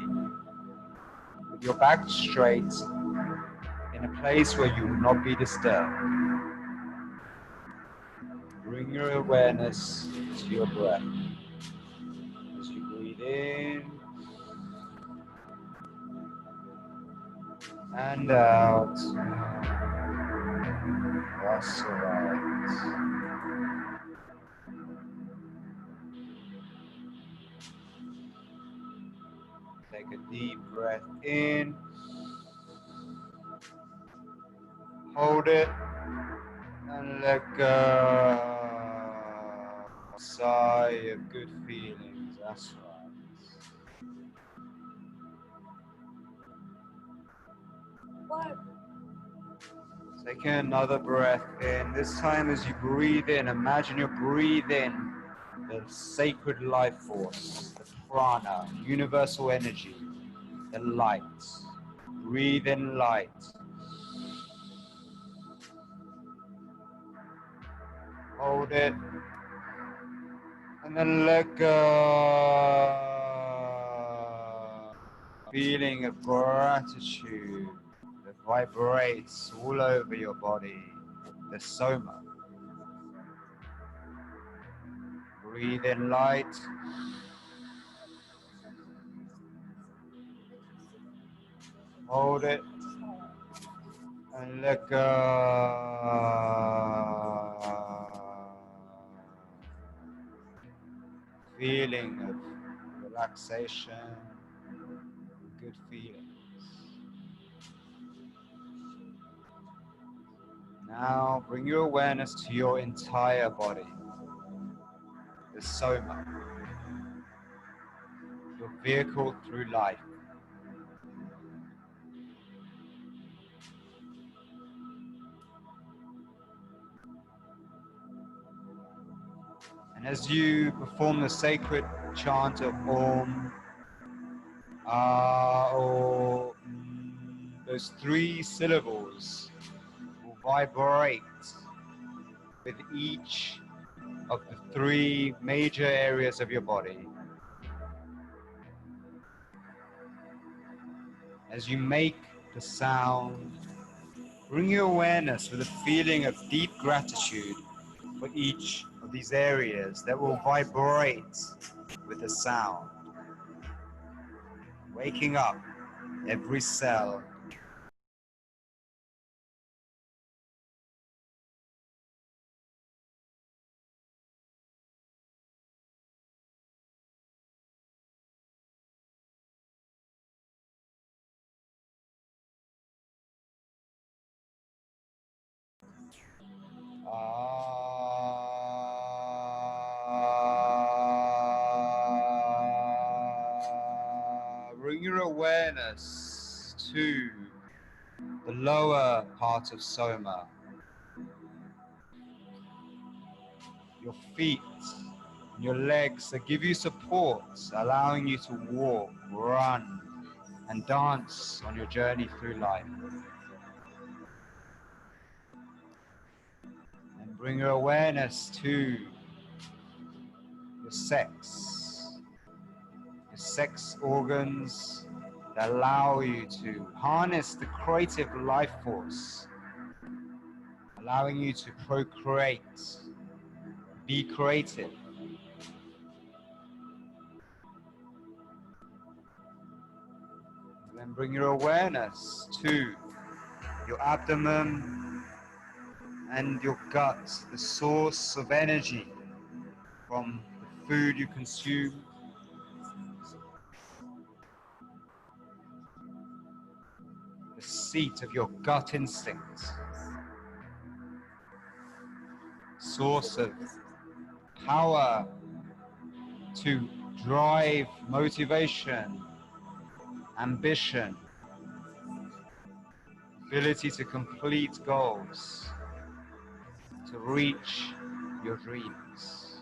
with your back straight in a place where you will not be disturbed. Bring your awareness to your breath. As you breathe in and out, that's right. Take a deep breath in, hold it, and let go. Sigh of good feelings, that's right. Take another breath in. This time as you breathe in, imagine you're breathing the sacred life force, the prana, universal energy, the light. Breathe in light. Hold it. And then let go. Feeling of gratitude that vibrates all over your body. The Soma. Breathe in light. Hold it. And let go. Feeling of relaxation, good feelings. Now bring your awareness to your entire body, the soma, your vehicle through life. And as you perform the sacred chant of Om, or those 3 syllables will vibrate with each of the 3 major areas of your body. As you make the sound, bring your awareness with a feeling of deep gratitude for each of these areas that will vibrate with the sound, waking up every cell. Bring your awareness to the lower part of soma, your feet and your legs that give you support, allowing you to walk, run, and dance on your journey through life. And bring your awareness to your sex organs that allow you to harness the creative life force, allowing you to procreate, be creative. And then bring your awareness to your abdomen and your gut, the source of energy from the food you consume. The seat of your gut instinct, source of power to drive motivation, ambition, ability to complete goals, to reach your dreams.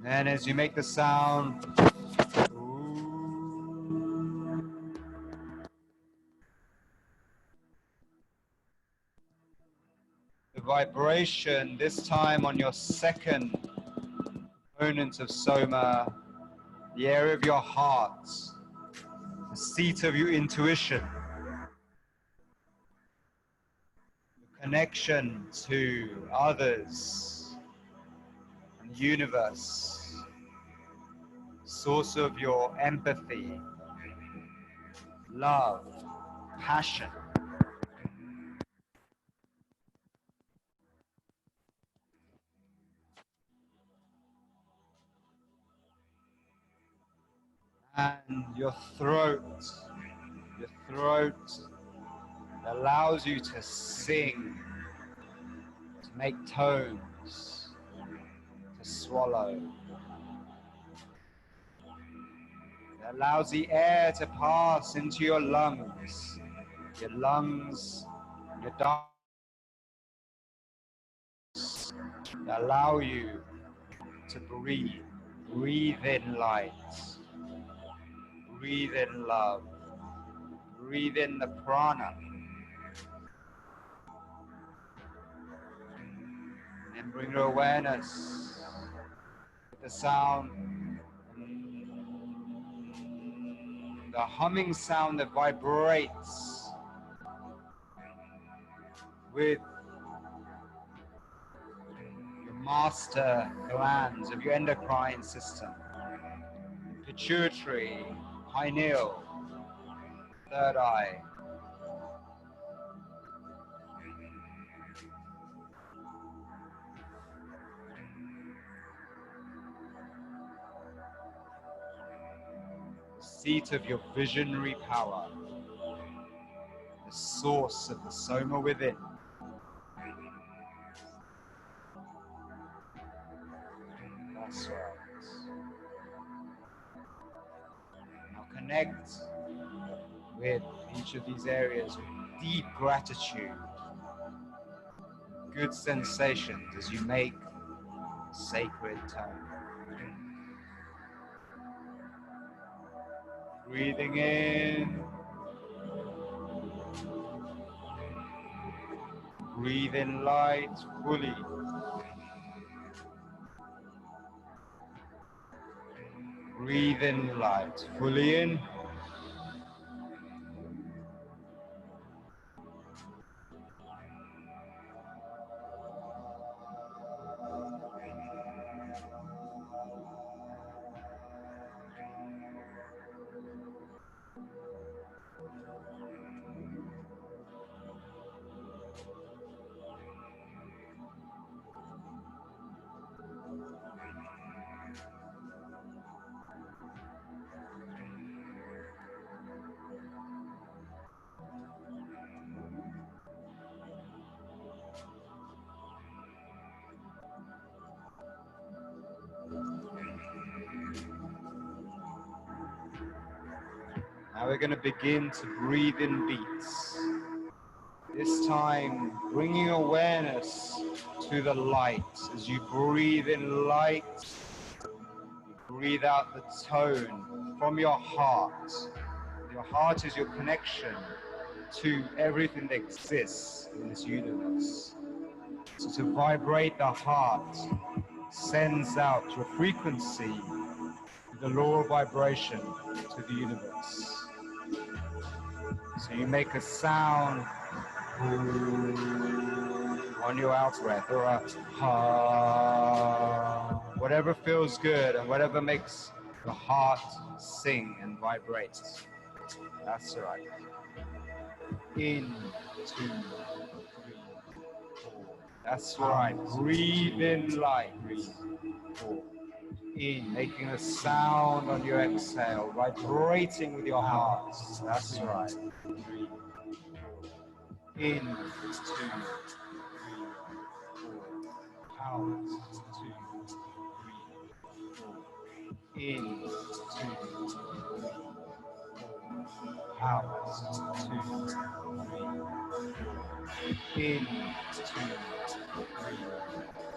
And as you make the sound, the vibration, this time on your second component of soma, the area of your heart, the seat of your intuition, the connection to others and the universe, source of your empathy, love, passion. And your throat allows you to sing, to make tones, to swallow. It allows the air to pass into your lungs, your that allow you to breathe. Breathe in light, breathe in love, breathe in the prana, and bring your awareness with the sound, the humming sound that vibrates with your master glands of your endocrine system, pituitary, pineal, third eye. seat of your visionary power, the source of the soma within. That's right. Now connect with each of these areas with deep gratitude, good sensations as you make sacred tone. Breathing in, breathe in light fully. Breathe in light fully in. Now we're going to begin to breathe in beats. This time, bringing awareness to the light. As you breathe in light, you breathe out the tone from your heart. Your heart is your connection to everything that exists in this universe. So to vibrate the heart sends out your frequency, the law of vibration, to the universe. So you make a sound on your out breath, or a ha, whatever feels good and whatever makes the heart sing and vibrate. That's right. In, 2, 3, 4. That's right. Breathe in light. 3, 4. In, making a sound on your exhale, vibrating with your heart. That's right. 3, 4. In, 2, 3, 4. Out, 2, 3, 4. In, 2, 3, 4. Out, 2, 3, 4. In, 2, 3,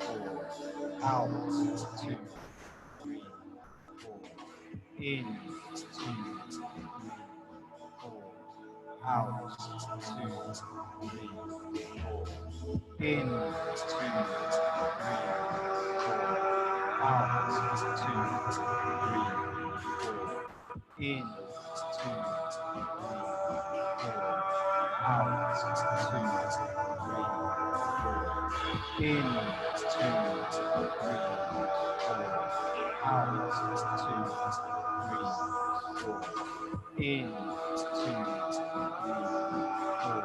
4. Out, 2, 3, 4. In, 2, 3, 4. Out, 2, 3, 4. In, 2, 3, 4. Out, 2, 3, 4. In, 2, 3, 4. Out, 2, 3, 4. In, 2, 3, 4. Out, 2, 3, 4. In, 2, 3, 4.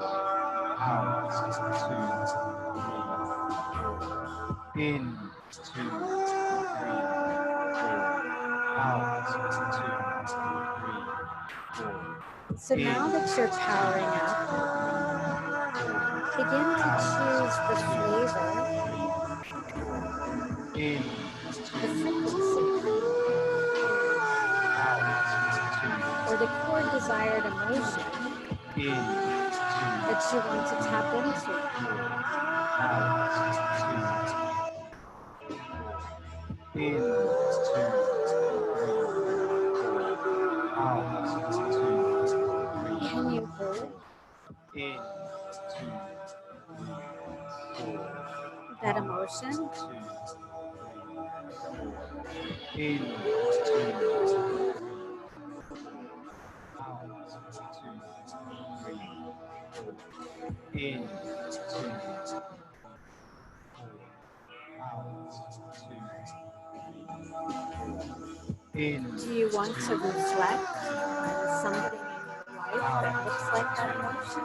Out, 2, 3, 4. In, 2, 3, 4. Out, 2, 3, 4. So now that you're powering up, begin to choose the flavor, In, the frequency, or the core desired emotion that you want to tap into. In, 2, 3, 4. Out, 2, 3, Can you hold in, 2, 3, 4. that emotion? 2, 3, 4. In, 2, 3, 4. Out, 2, 3, 4. In, 2, 4. Out, 2, 3, 4. In. Do you want to reflect on somebody in your life that looks like that emotion?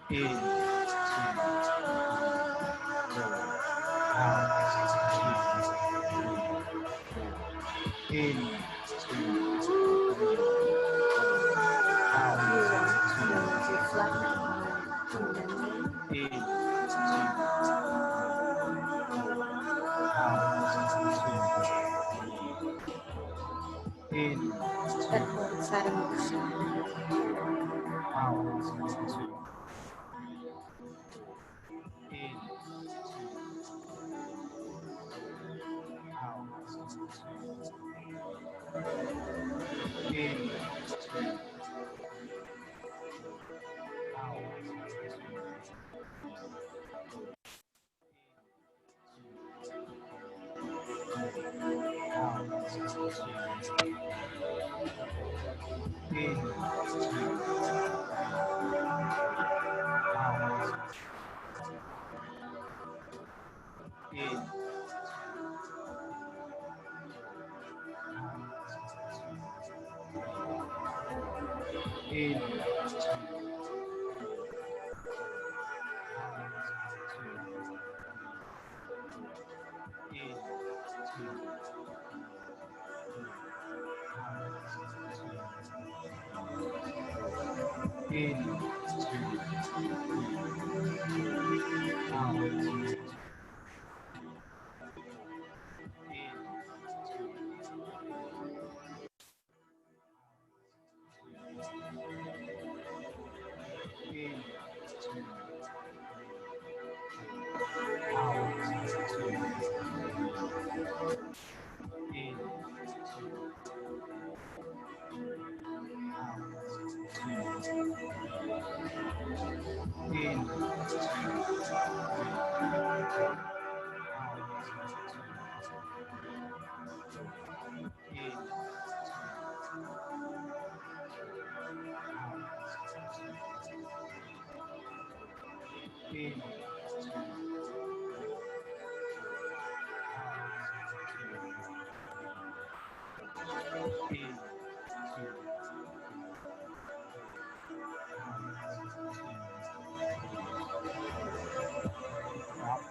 In, 2, 3, 4. Out, 2, 3, 4. In, 2, 3, That holds that emotion.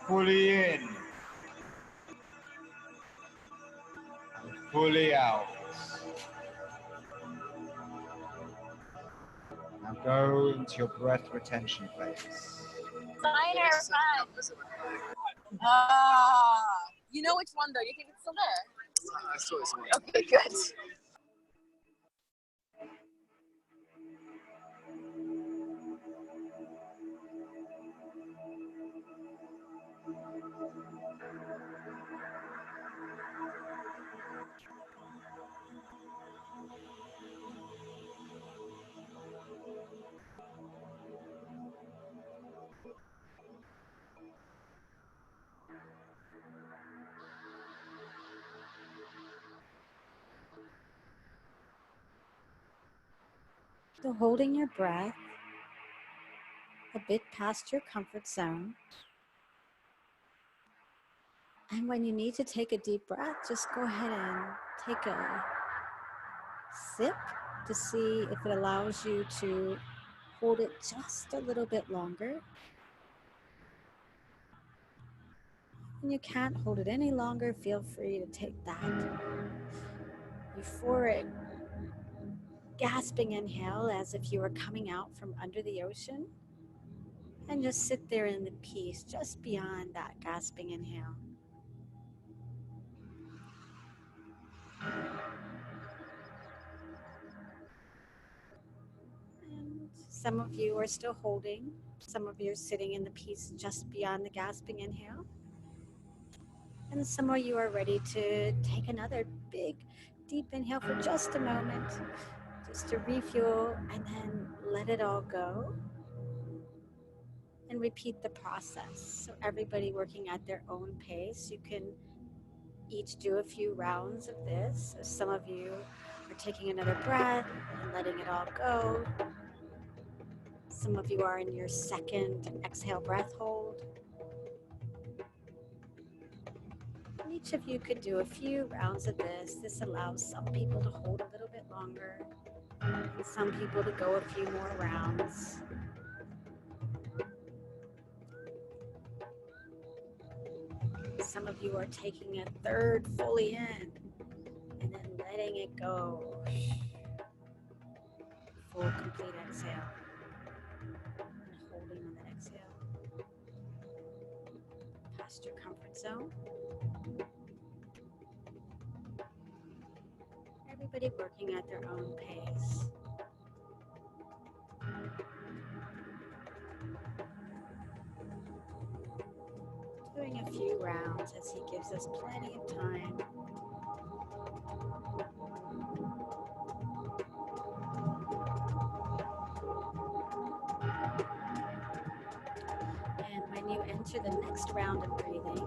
Fully in and fully out. Now go into your breath retention phase. You know which one though? You think it's still there? I saw this one. Okay, good. So holding your breath a bit past your comfort zone. And when you need to take a deep breath, just go ahead and take a sip to see if it allows you to hold it just a little bit longer. When you can't hold it any longer, feel free to take that euphoric, gasping inhale as if you were coming out from under the ocean, and just sit there in the peace just beyond that gasping inhale. And some of you are still holding, some of you are sitting in the peace just beyond the gasping inhale. And some of you are ready to take another big, deep inhale for just a moment, just to refuel and then let it all go. And repeat the process. So everybody working at their own pace. You can each do a few rounds of this. So some of you are taking another breath and letting it all go. Some of you are in your second exhale breath hold. Each of you could do a few rounds of this. This allows some people to hold a little bit longer and some people to go a few more rounds. Some of you are taking a third fully in and then letting it go. Full complete exhale. And holding on that exhale. Past your comfort zone. Everybody working at their own pace. Doing a few rounds as he gives us plenty of time. And when you enter the next round of breathing,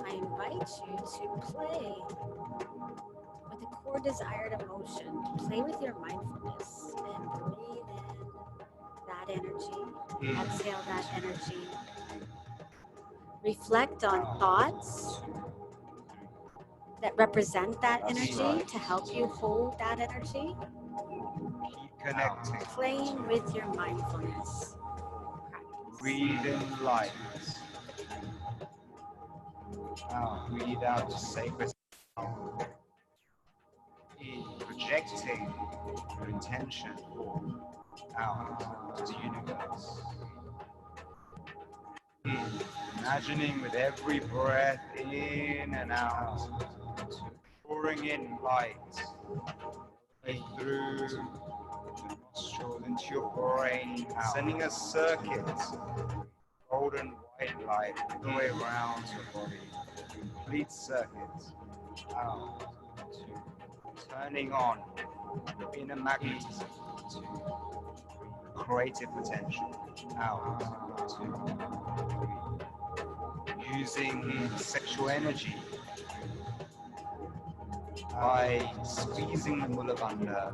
I invite you to play with the core desired emotion. Play with your mindfulness and breathe in that energy, exhale that energy. Reflect on thoughts that represent that energy to help you hold that energy. Keep connecting. Playing with your mindfulness. Breathe in light. Out. Breathe out to sacred sound. In projecting your intention out to the universe. In imagining with every breath in and out, pouring in light through the nostrils into your brain, sending a circuit, golden white light all the way around your body, complete circuit out, turning on your inner magnetism to creative potential out, to using sexual energy by squeezing the Mulavandha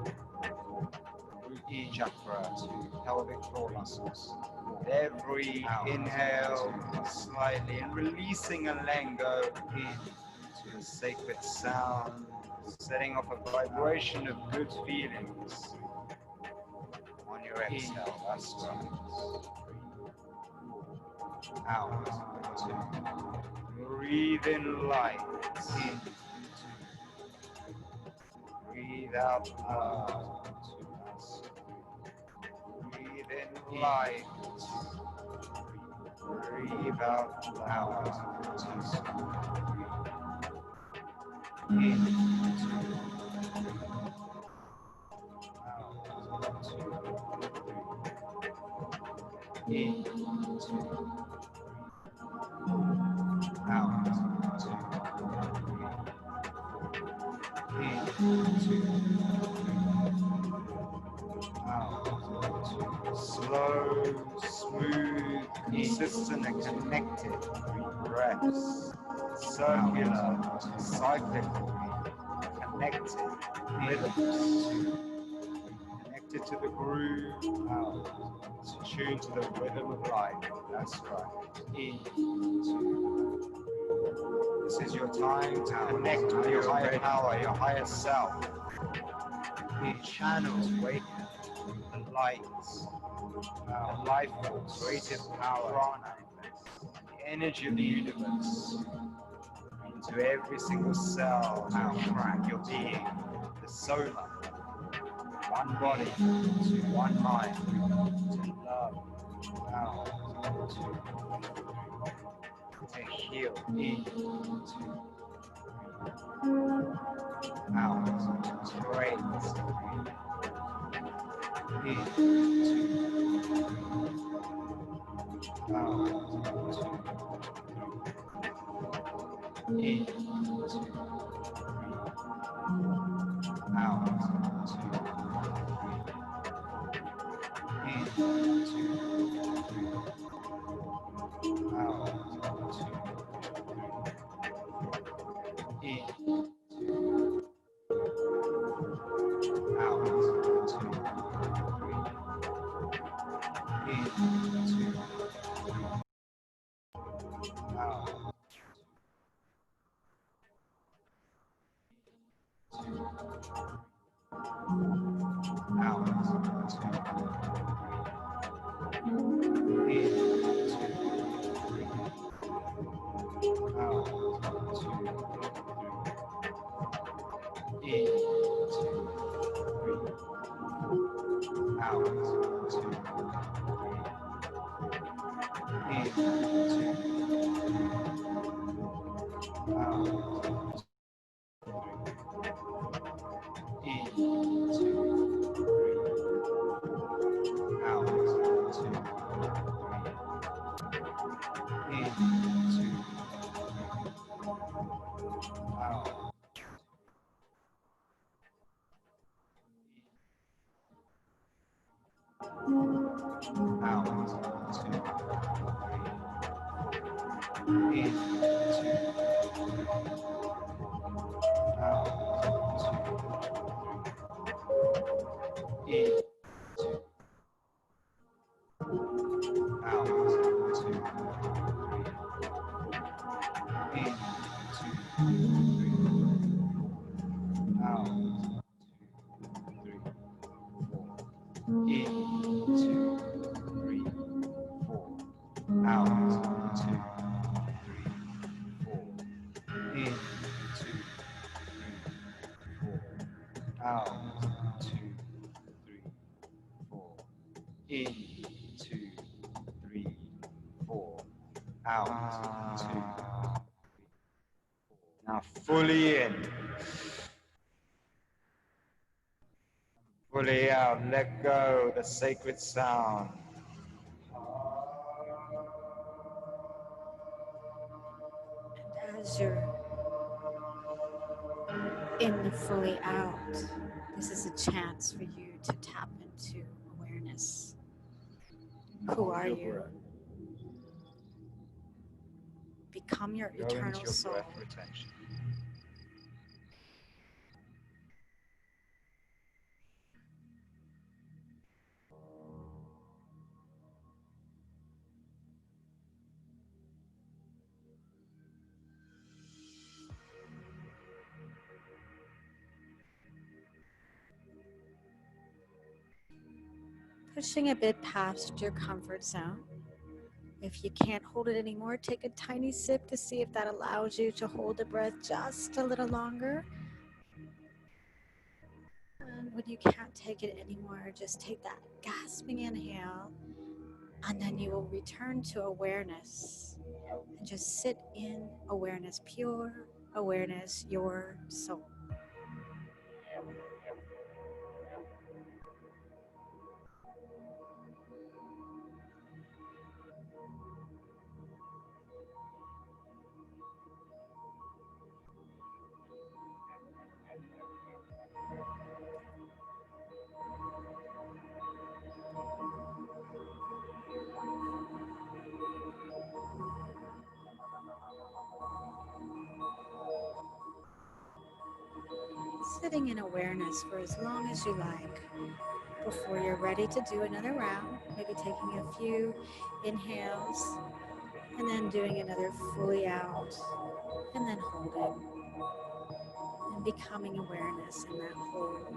root chakra to pelvic floor muscles. With every inhale, slightly, and releasing and letting go into the sacred sound, setting off a vibration of good feelings on your exhale. That's right. Out. Two. Breathe in light. In. Breathe out love. Breathe in light. Breathe out loud. In. In. Out. Out. Slow, smooth, consistent and connected breaths. Circular, cyclical, connected rhythms. Connected to the groove. Out. Tuned to the rhythm of life. That's right. In. This is your time to connect with your higher power, your higher self. The channels awaken the lights, the life force, creative power, prana, the energy of the universe into every single cell, track your being, the soma, one body, to one mind, to love, out, to heal, in, out, to create, Now fully in. Fully out. Let go the sacred sound. And as you're in fully out, this is a chance for you to tap into awareness. Who are you? Become your Go eternal into your soul. breath retention. Pushing a bit past your comfort zone. If you can't hold it anymore, take a tiny sip to see if that allows you to hold the breath just a little longer. And when you can't take it anymore, just take that gasping inhale, and then you will return to awareness and just sit in awareness, pure awareness, your soul. Sitting in awareness for as long as you like before you're ready to do another round, maybe taking a few inhales and then doing another fully out and then holding and becoming awareness in that hold.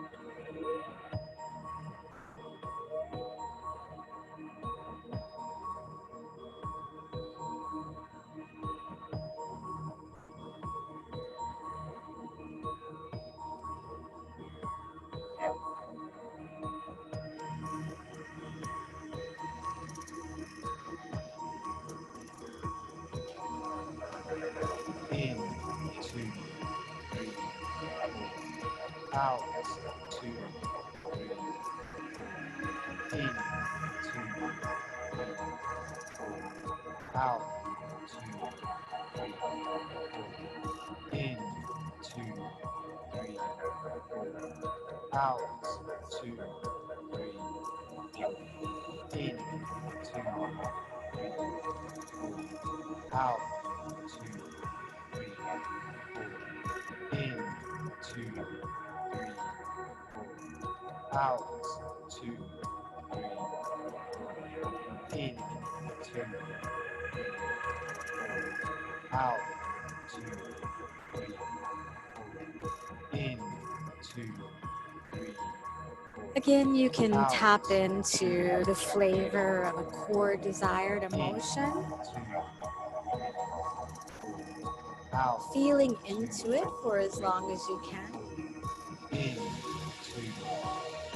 In, 2, 3, 4. Out, 2, 3, 4. In, 2, 3, 4. Out, 2, 3, 4. In, 2, 3, 4. Out, 2, 3, 4. In, 2, 3, 4. Out, 2, 3, 4. In, 2, 3, 4. Out, 2, 3, 4. In, 2, 3, 4. Out, 2, 3, 4. In, 2, 3, 4. Again, you can Out, tap into the flavor of a core desired in, emotion, 2, 3, 4. Out, feeling into it for as long as you can, in,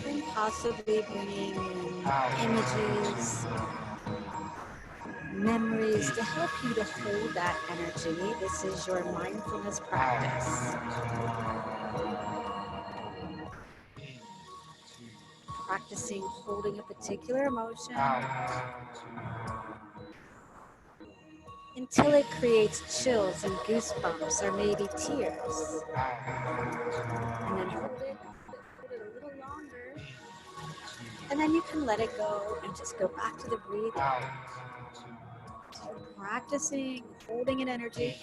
2, and possibly bringing in out, images, memories, to help you to hold that energy, this is your mindfulness practice. Practicing holding a particular emotion until it creates chills and goosebumps or maybe tears. And then hold it a little longer. And then you can let it go and just go back to the breathing. So practicing holding an energy,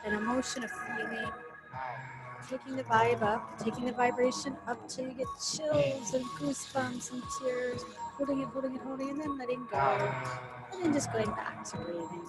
an emotion, a feeling, taking the vibe up, taking the vibration up till you get chills and goosebumps and tears, holding it, and then letting go, and then just going back to breathing.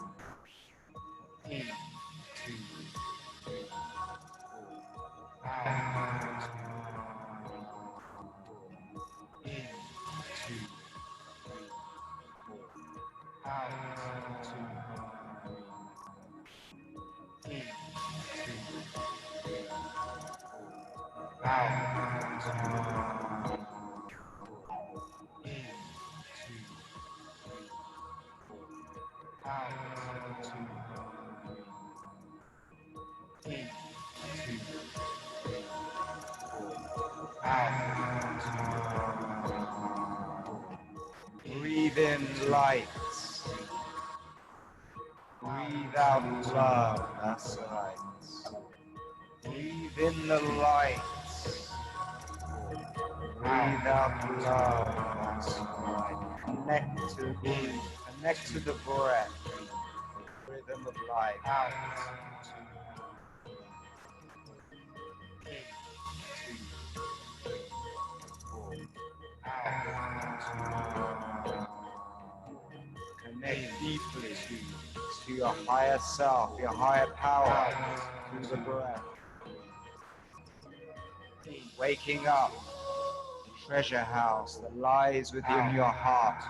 Breathe in light. Breathe out love. That's right. Breathe in the light. Breathe out love. That's right. Connect to the breath. Connect to the breath. Rhythm of life. Connect deeply to your higher self, your higher power, through the breath. Waking up, treasure house that lies within your heart.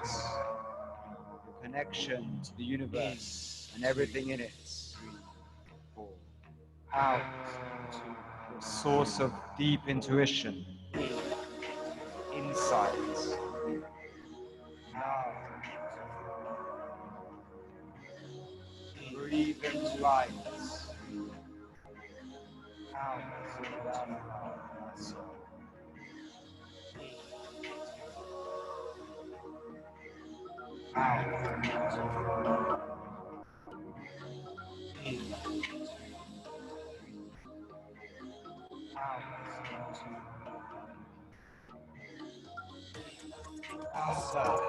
Connection to the universe and everything in it. Out, your source of deep intuition, insight, love. Breathe in light. Out, without a heart, my soul. Outside.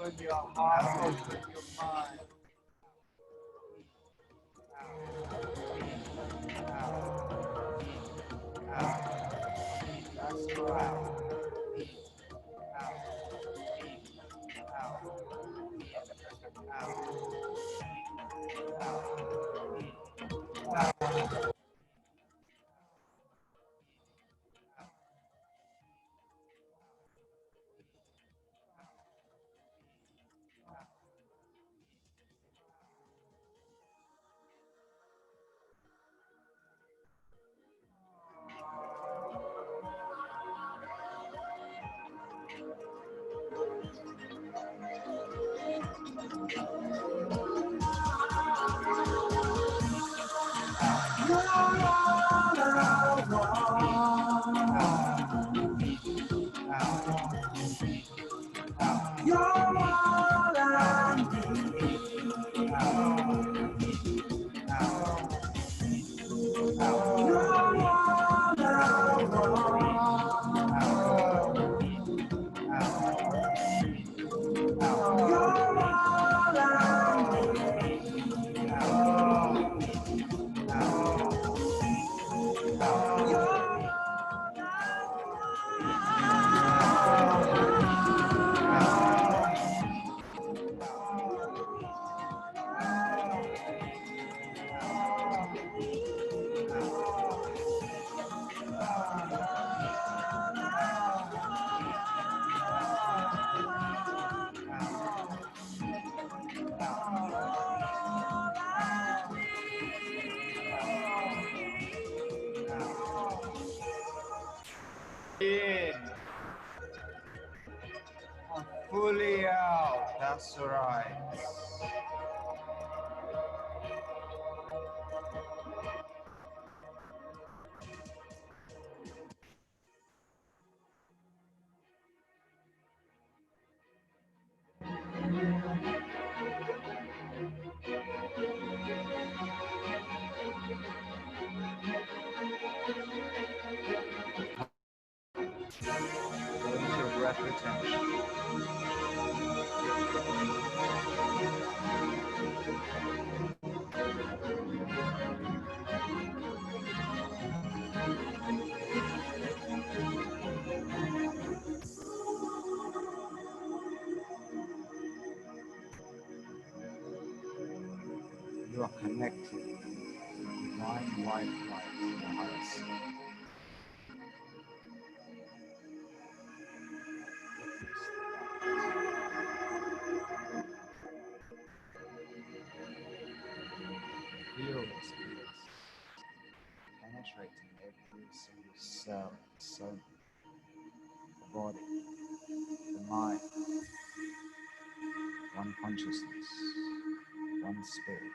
Open your heart, open your mind. That's right. That's right. Going to your breath with attention. You are connected to divine white light in your highest self. Feel this bliss penetrating every single cell, soul, the body, the mind, one consciousness, one spirit,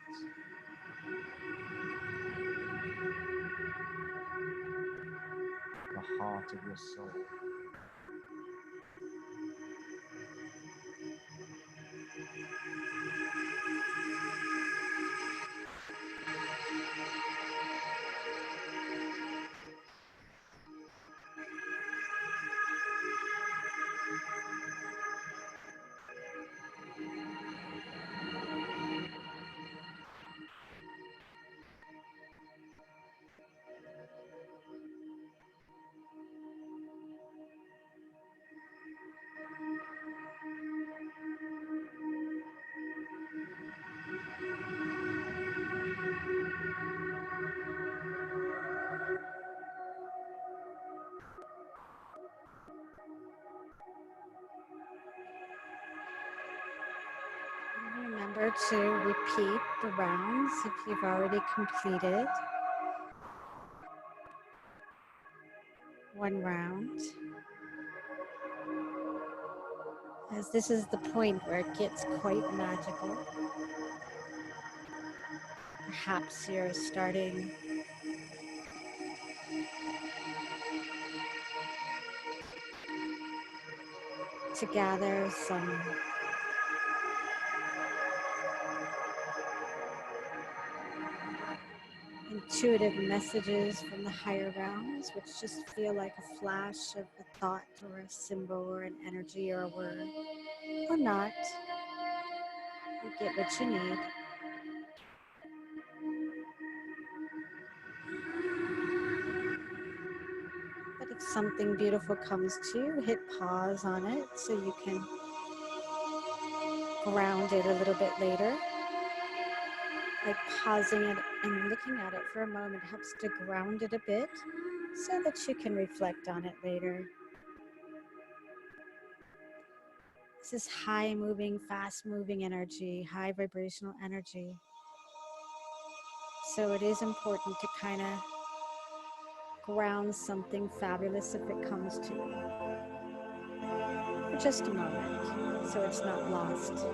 the heart of your soul. Remember to repeat the rounds if you've already completed one round, as this is the point where it gets quite magical. Perhaps you're starting to gather some intuitive messages from the higher realms, which just feel like a flash of a thought or a symbol or an energy or a word, or not. You get what you need. But if something beautiful comes to you, hit pause on it so you can ground it a little bit later. Like pausing it and looking at it for a moment helps to ground it a bit so that you can reflect on it later. This is high moving, fast moving energy, high vibrational energy. So it is important to kind of ground something fabulous if it comes to you for just a moment so it's not lost.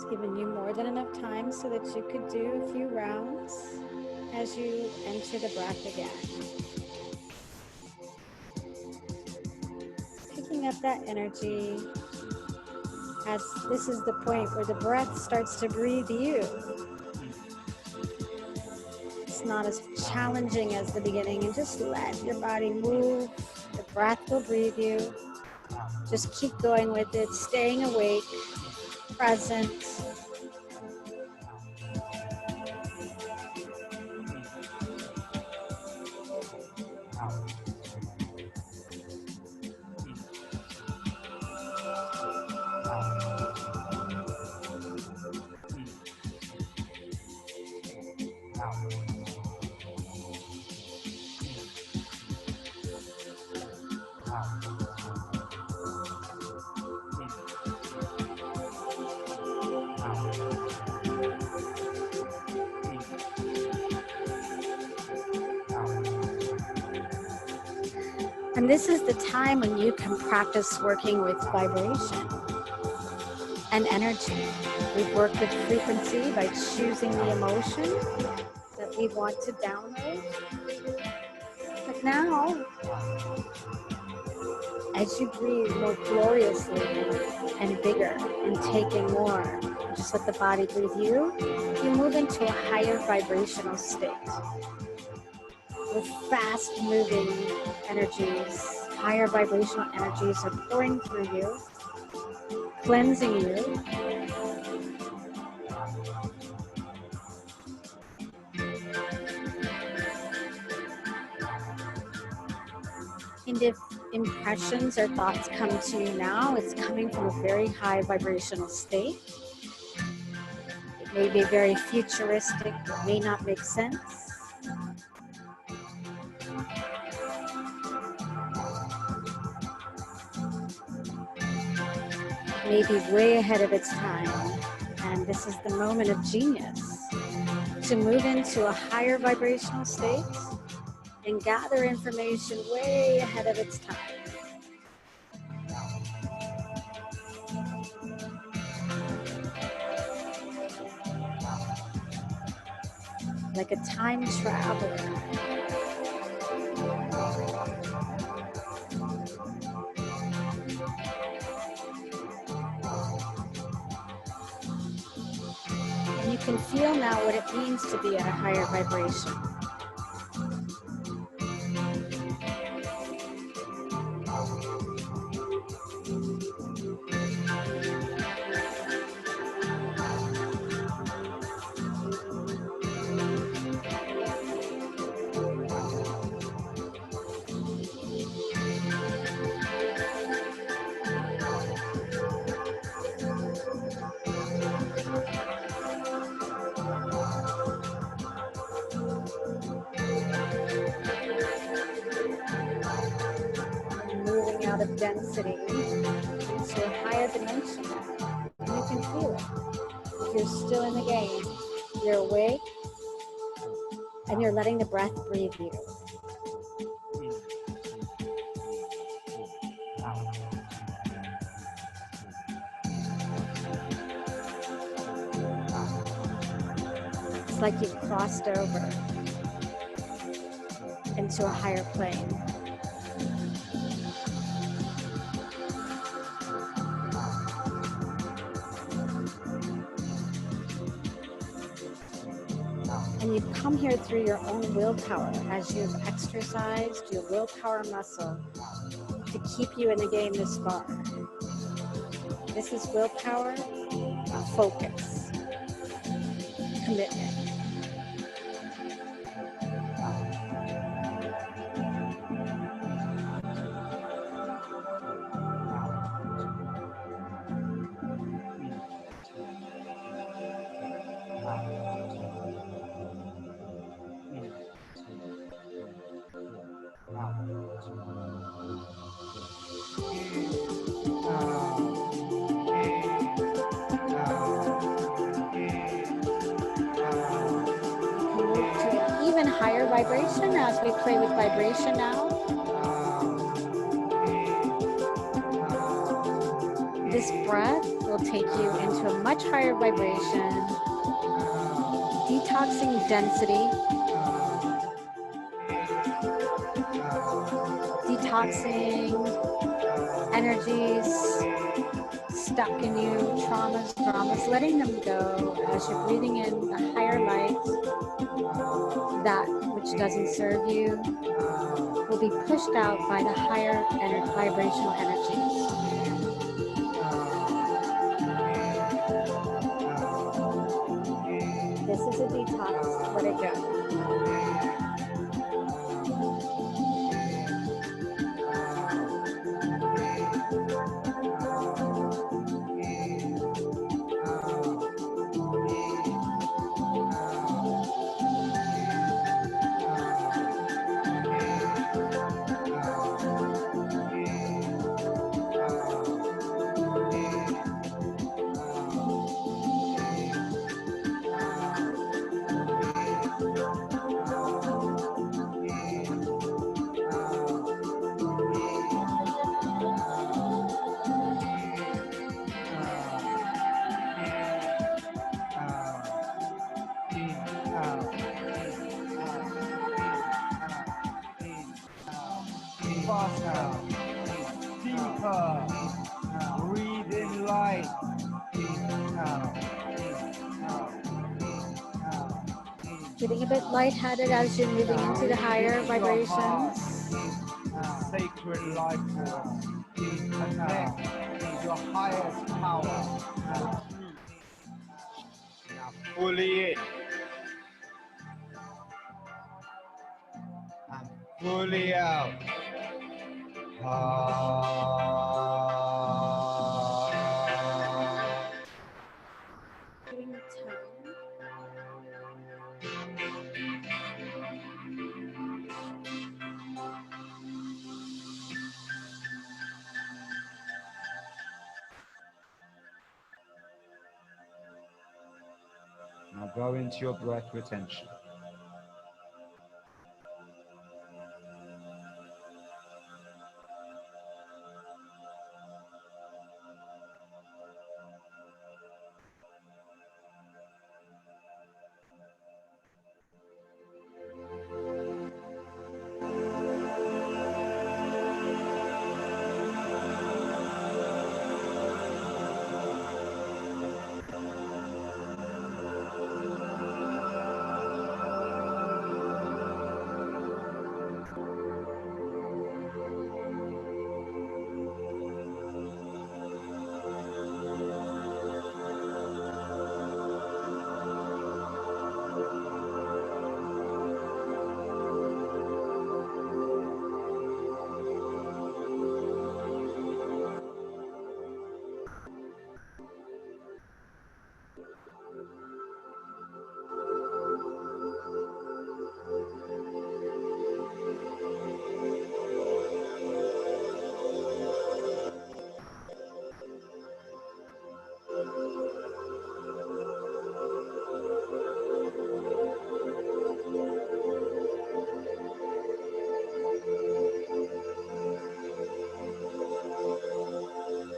It's given you more than enough time so that you could do a few rounds as you enter the breath again. Picking up that energy as this is the point where the breath starts to breathe you. It's not as challenging as the beginning, and just let your body move. The breath will breathe you. Just keep going with it, staying awake, present. And this is the time when you can practice working with vibration and energy. We've worked with frequency by choosing the emotion that we want to download. But now, as you breathe more gloriously and bigger and take in more, just let the body breathe you, you move into a higher vibrational state with fast moving energies. Higher vibrational energies are pouring through you, cleansing you. And if impressions or thoughts come to you now, it's coming from a very high vibrational state. It may be very futuristic, it may not make sense. It may be way ahead of its time. And this is the moment of genius to move into a higher vibrational state and gather information way ahead of its time. Like a time traveler. And you can feel now what it means to be at a higher vibration. Moving out of density into a higher dimension. And you can feel it. If you're still in the game, you're awake and you're letting the breath breathe you. It's like you've crossed over into a higher plane. And you've come here through your own willpower as you've exercised your willpower muscle to keep you in the game this far. This is willpower, focus, commitment. Even higher vibration as we play with vibration now. This breath will will take you into a much higher vibration, detoxing density, detoxing energies stuck in you, traumas, dramas, letting them go as you're breathing in the higher light. That which doesn't serve you will be pushed out by the higher vibrational energies. This is a detox. Let it go. Faster, deeper, breathe in light. Getting a bit lightheaded as you're moving into the higher vibrations. Sacred life force. Connect to your highest power. Now fully in and fully out. Giving the tone. Now go into your breath retention.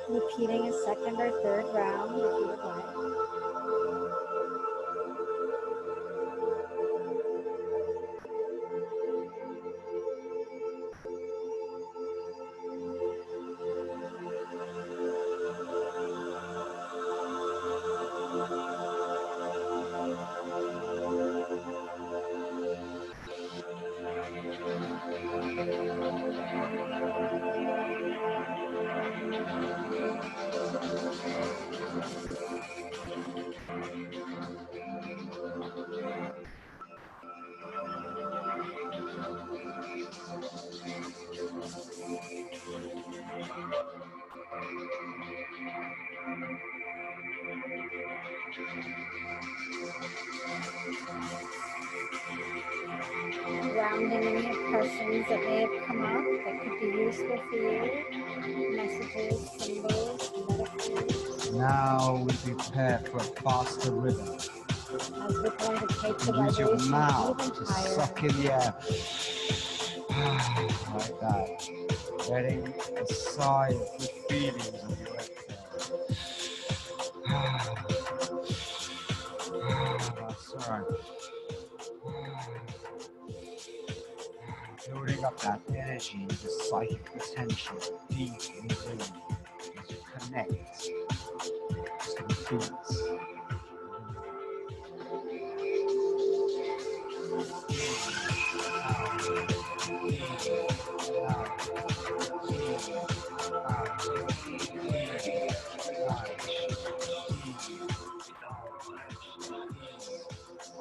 Repeating a second or third round if you would like. Grounding any impressions that may have come up that could be useful for you. Messages, symbols, metaphors. Now we prepare for a faster rhythm. As we're going to take the Use your vibration mouth even to higher. suck in the air. Like that. Getting a sigh of the feelings of your exhale. Right. Building up that energy, the psychic potential deep within as you connect to the beats.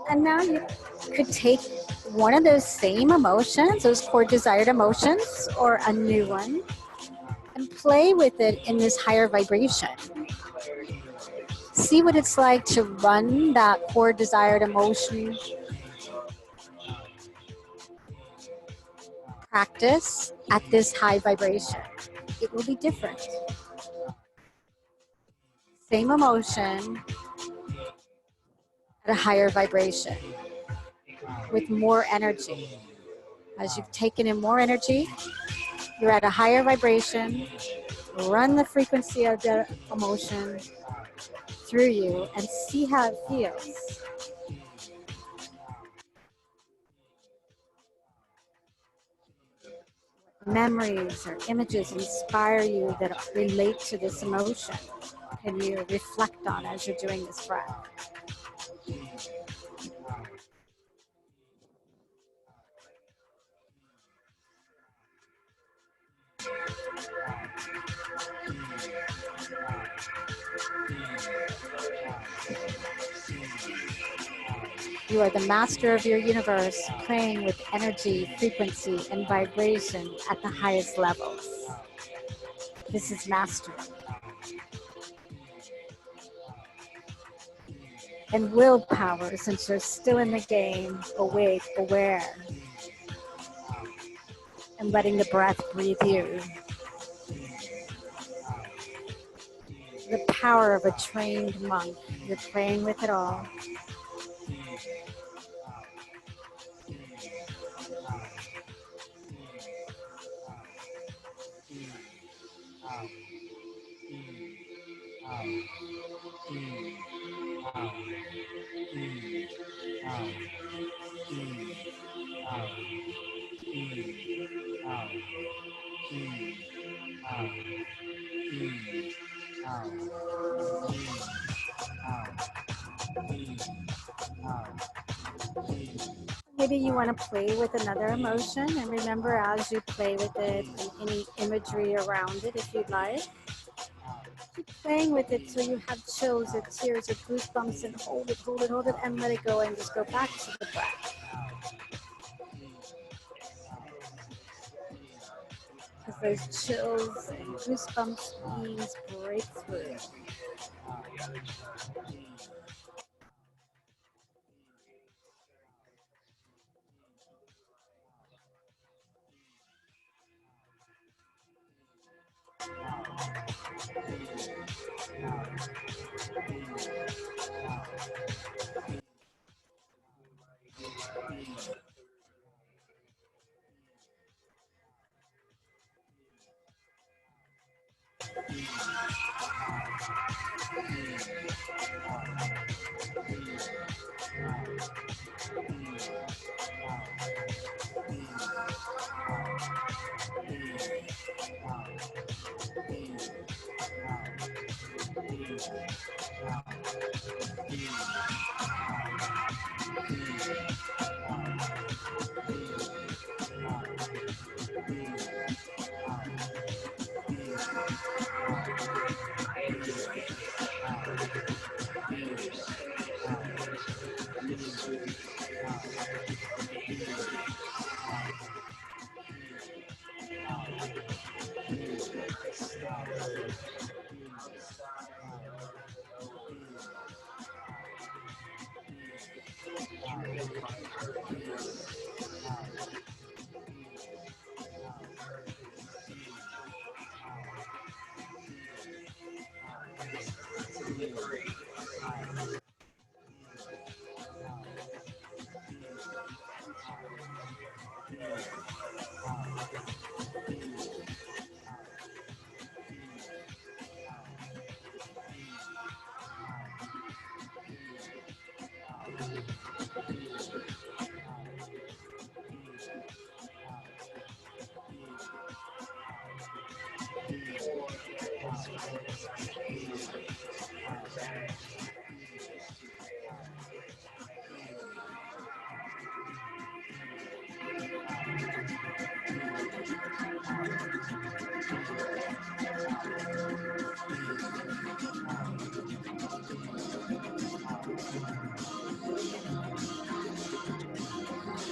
And now you could take one of those same emotions, those core desired emotions, or a new one, and play with it in this higher vibration. See what it's like to run that core desired emotion practice at this high vibration. It will be different. Same emotion at a higher vibration with more energy. As you've taken in more energy, you're at a higher vibration. Run the frequency of the emotion through you and see how it feels. Memories or images inspire you that relate to this emotion. Can you reflect on as you're doing this breath? You are the master of your universe, playing with energy, frequency, and vibration at the highest levels. This is mastery. And willpower, since you're still in the game, awake, aware, and letting the breath breathe you. The power of a trained monk. You're playing with it all. Maybe you want to play with another emotion, and remember as you play with it and any imagery around it if you'd like. Keep playing with it till you have chills or tears or goosebumps, and hold it, hold it, hold it, and let it go, and just go back to the breath. Because those chills and goosebumps means breakthrough.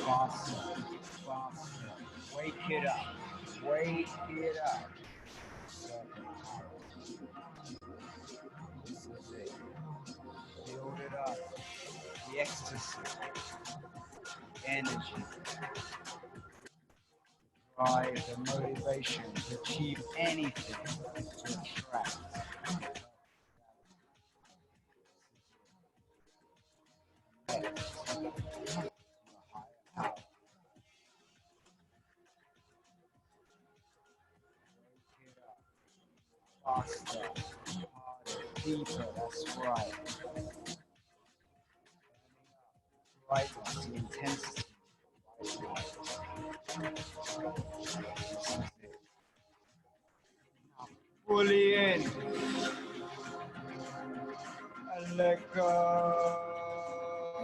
Faster, faster. Wake it up. Wake it up. Circle out. This is it. Build it up. The ecstasy, energy, drive, the motivation to achieve anything, to attract. Faster, harder, deeper, that's right. Brightness and intensity. Fully in. And let go.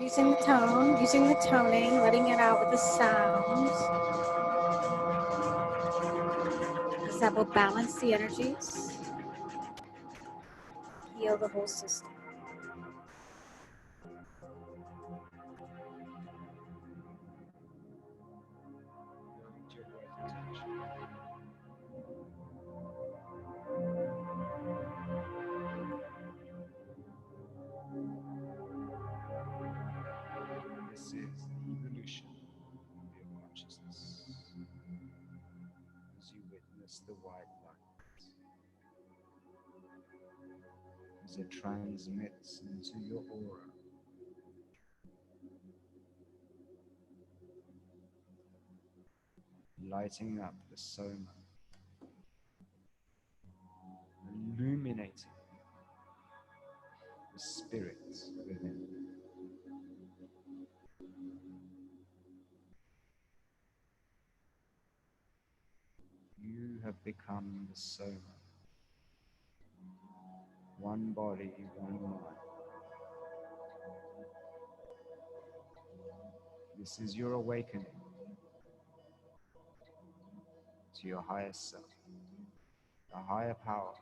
Using the tone, using the toning, letting it out with the sounds. Because that will balance the energies, heal the whole system. This is the evolution of your consciousness as you witness the white light, as it transmits into your aura, lighting up the soma, illuminating the spirit within. You have become the soma, one body, one mind. This is your awakening to your higher self, a higher power.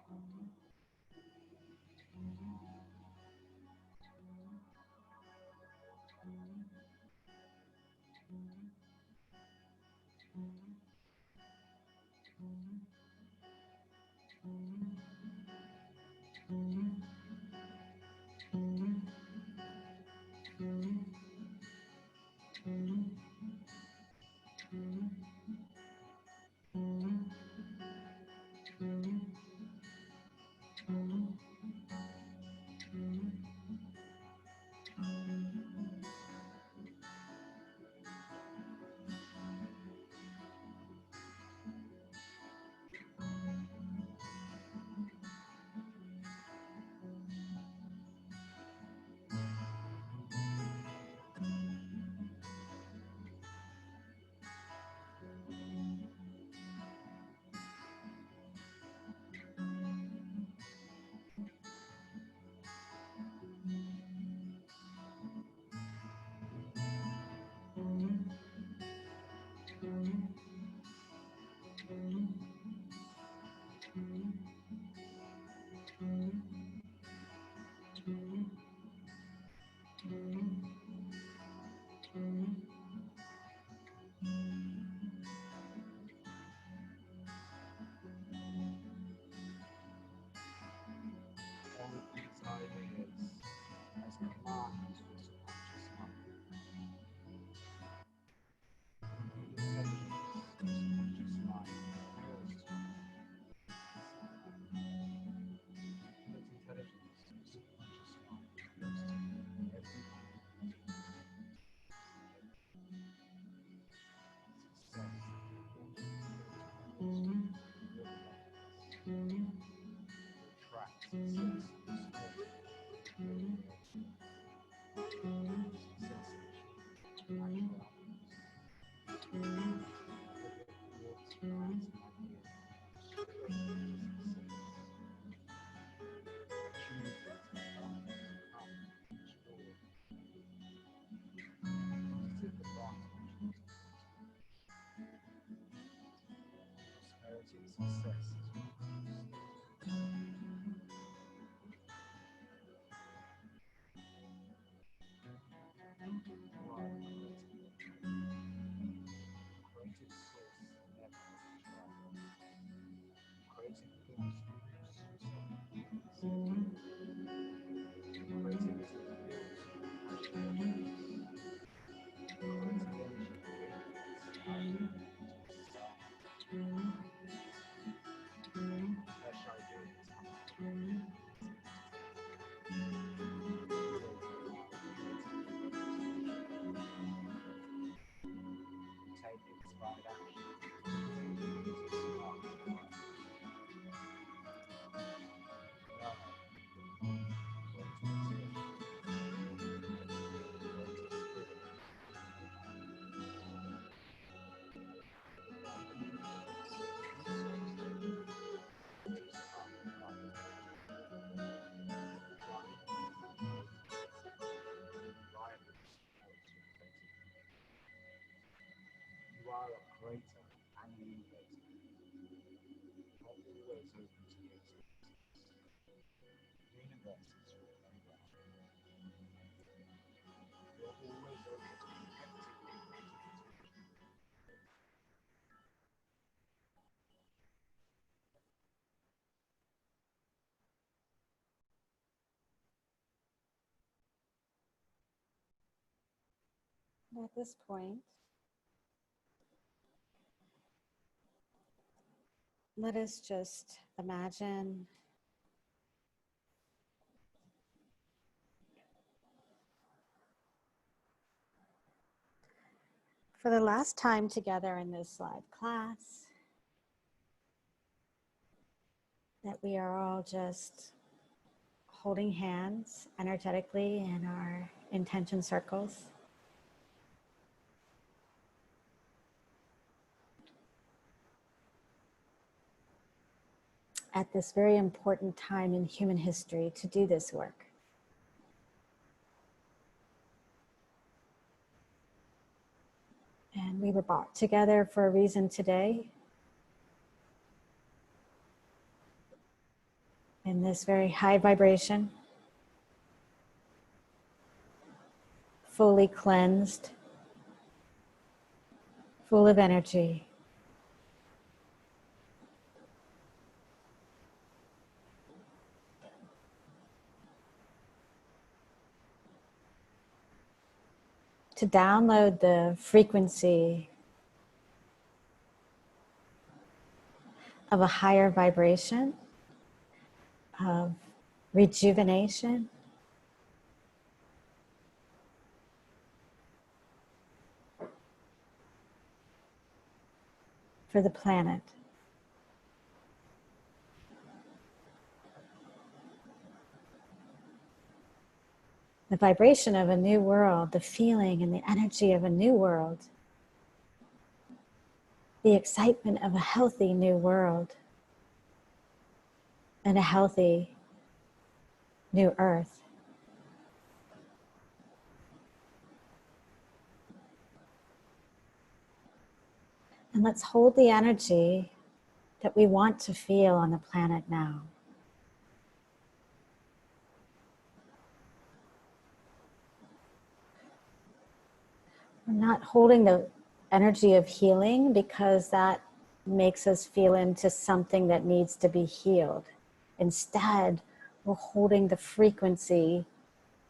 All of these ideas as commands to your subconscious mind. Intelligence, your subconscious mind feels to that intelligence, your subconscious mind feels to every success, attract success, success, At this point, let us just imagine for the last time together in this live class that we are all just holding hands energetically in our intention circles. At this very important time in human history to do this work. And we were brought together for a reason today. In this very high vibration, fully cleansed, full of energy. To download the frequency of a higher vibration, of rejuvenation, for the planet. The vibration of a new world, the feeling and the energy of a new world, the excitement of a healthy new world, and a healthy new earth. And let's hold the energy that we want to feel on the planet now. We're not holding the energy of healing because that makes us feel into something that needs to be healed. Instead, we're holding the frequency,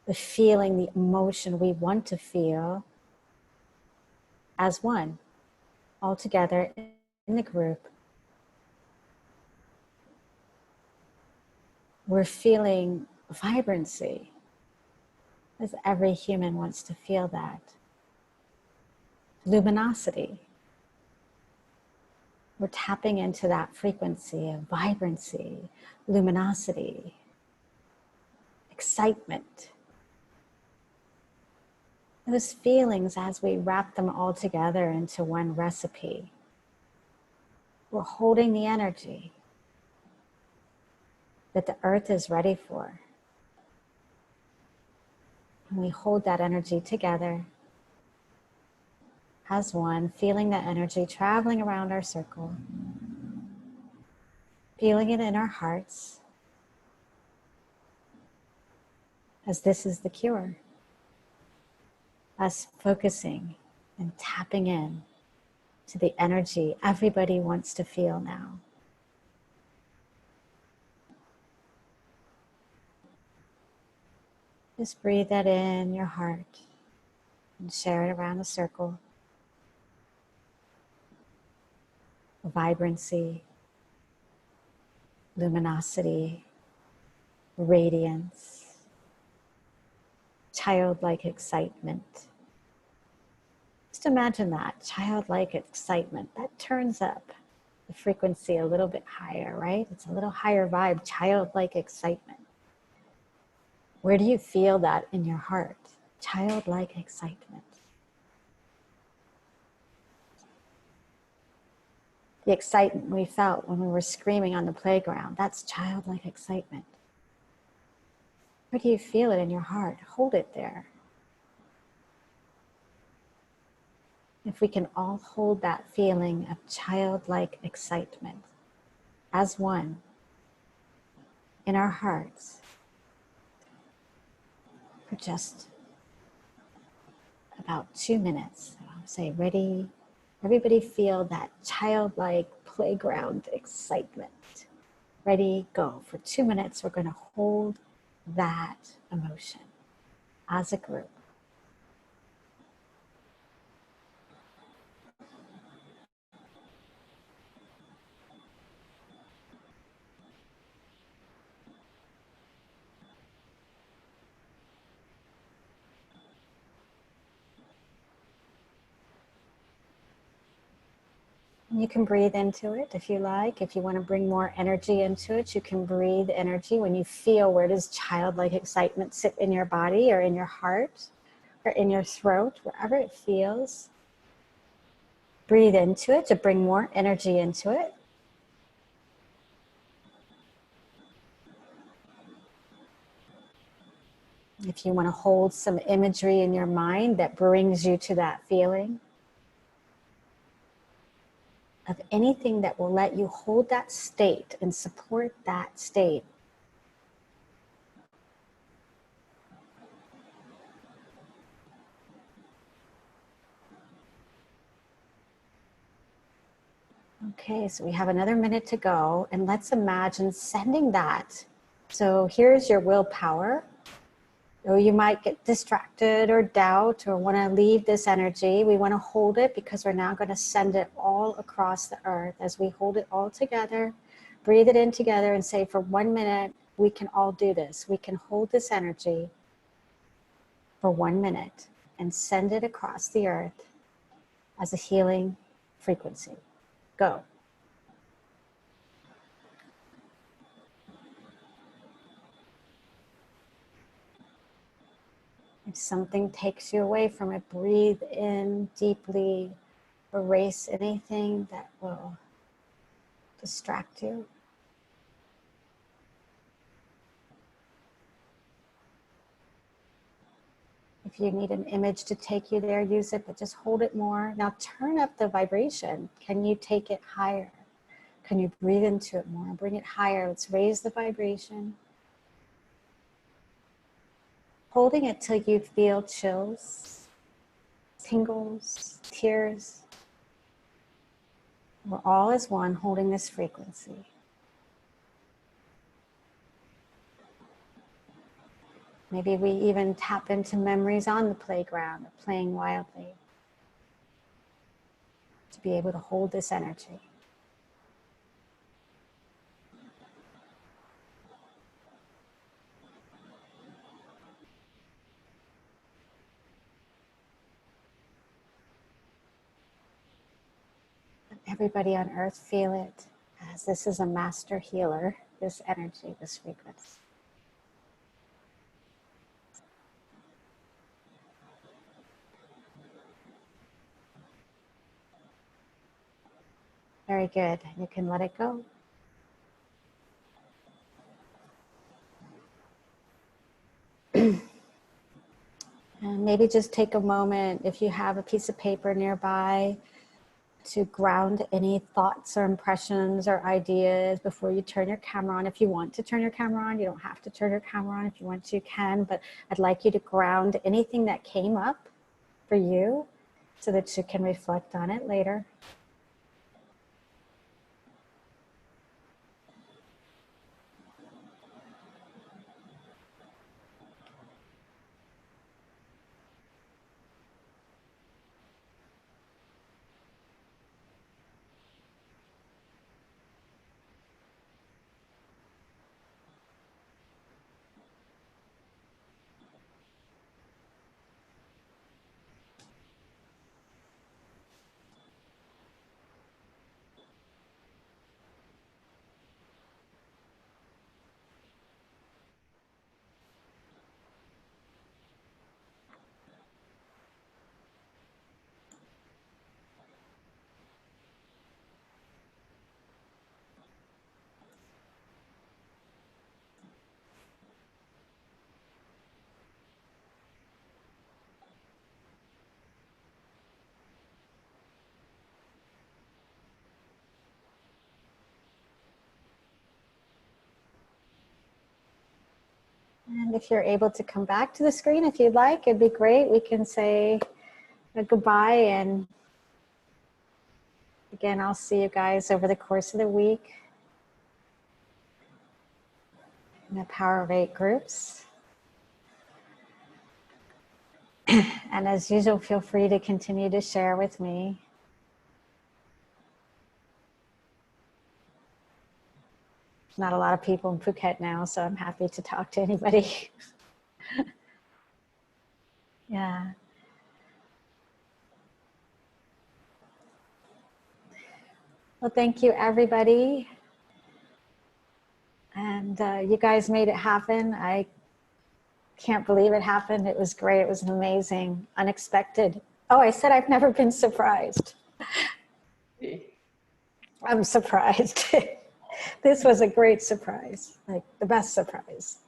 the feeling, the emotion we want to feel as one, all together in the group. We're feeling vibrancy, as every human wants to feel that. Luminosity. We're tapping into that frequency of vibrancy, luminosity, excitement. Those feelings, as we wrap them all together into one recipe, we're holding the energy that the earth is ready for. And we hold that energy together as one, feeling that energy traveling around our circle, feeling it in our hearts, as this is the cure. Us focusing and tapping in to the energy everybody wants to feel now. Just breathe that in your heart and share it around the circle. Vibrancy, luminosity, radiance, childlike excitement. Just imagine that, childlike excitement. That turns up the frequency a little bit higher, right? It's a little higher vibe, childlike excitement. Where do you feel that in your heart? Childlike excitement. The excitement we felt when we were screaming on the playground, that's childlike excitement. Where do you feel it in your heart? Hold it there. If we can all hold that feeling of childlike excitement as one in our hearts, for just about 2 minutes. So I'll say, ready? Everybody feel that childlike playground excitement. Ready, go. For 2 minutes, we're going to hold that emotion as a group. You can breathe into it if you like. If you want to bring more energy into it, you can breathe energy when you feel where does childlike excitement sit in your body or in your heart or in your throat, wherever it feels. Breathe into it to bring more energy into it. If you want to hold some imagery in your mind that brings you to that feeling of anything that will let you hold that state and support that state. Okay, so we have another minute to go, and let's imagine sending that. So here's your willpower. Or you might get distracted or doubt or want to leave this energy. We want to hold it because we're now going to send it all across the earth. As we hold it all together, breathe it in together and say for 1 minute, we can all do this. We can hold this energy for 1 minute and send it across the earth as a healing frequency. Go. If something takes you away from it, breathe in deeply, erase anything that will distract you. If you need an image to take you there, use it, but just hold it more. Now turn up the vibration. Can you take it higher? Can you breathe into it more? Bring it higher. Let's raise the vibration. Holding it till you feel chills, tingles, tears. We're all as one holding this frequency. Maybe we even tap into memories on the playground, playing wildly, to be able to hold this energy. Everybody on earth feel it, as this is a master healer, this energy, this frequency. Very good. You can let it go. And maybe just take a moment, if you have a piece of paper nearby, to ground any thoughts or impressions or ideas before you turn your camera on. If you want to turn your camera on, you don't have to turn your camera on. If you want to, you can, but I'd like you to ground anything that came up for you so that you can reflect on it later. if you're able to come back to the screen, if you'd like, it'd be great. We can say a goodbye, and again, I'll see you guys over the course of the week in the Power of 8 groups. And as usual, feel free to continue to share with me. There's not a lot of people in Phuket now, so I'm happy to talk to anybody. Yeah. Well, thank you, everybody. And you guys made it happen. I can't believe it happened. It was great. It was amazing, unexpected. Oh, I said I've never been surprised. I'm surprised. This was a great surprise, like the best surprise.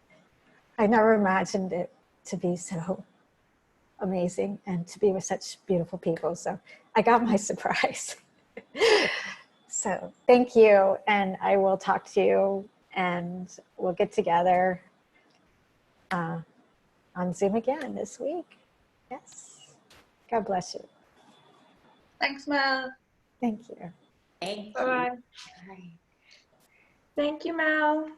I never imagined it to be so amazing and to be with such beautiful people. So I got my surprise. So thank you. And I will talk to you, and we'll get together on Zoom again this week. Yes. God bless you. Thanks, Mel. Thank you. Thank you. Bye-bye. Bye. Thank you, Mel.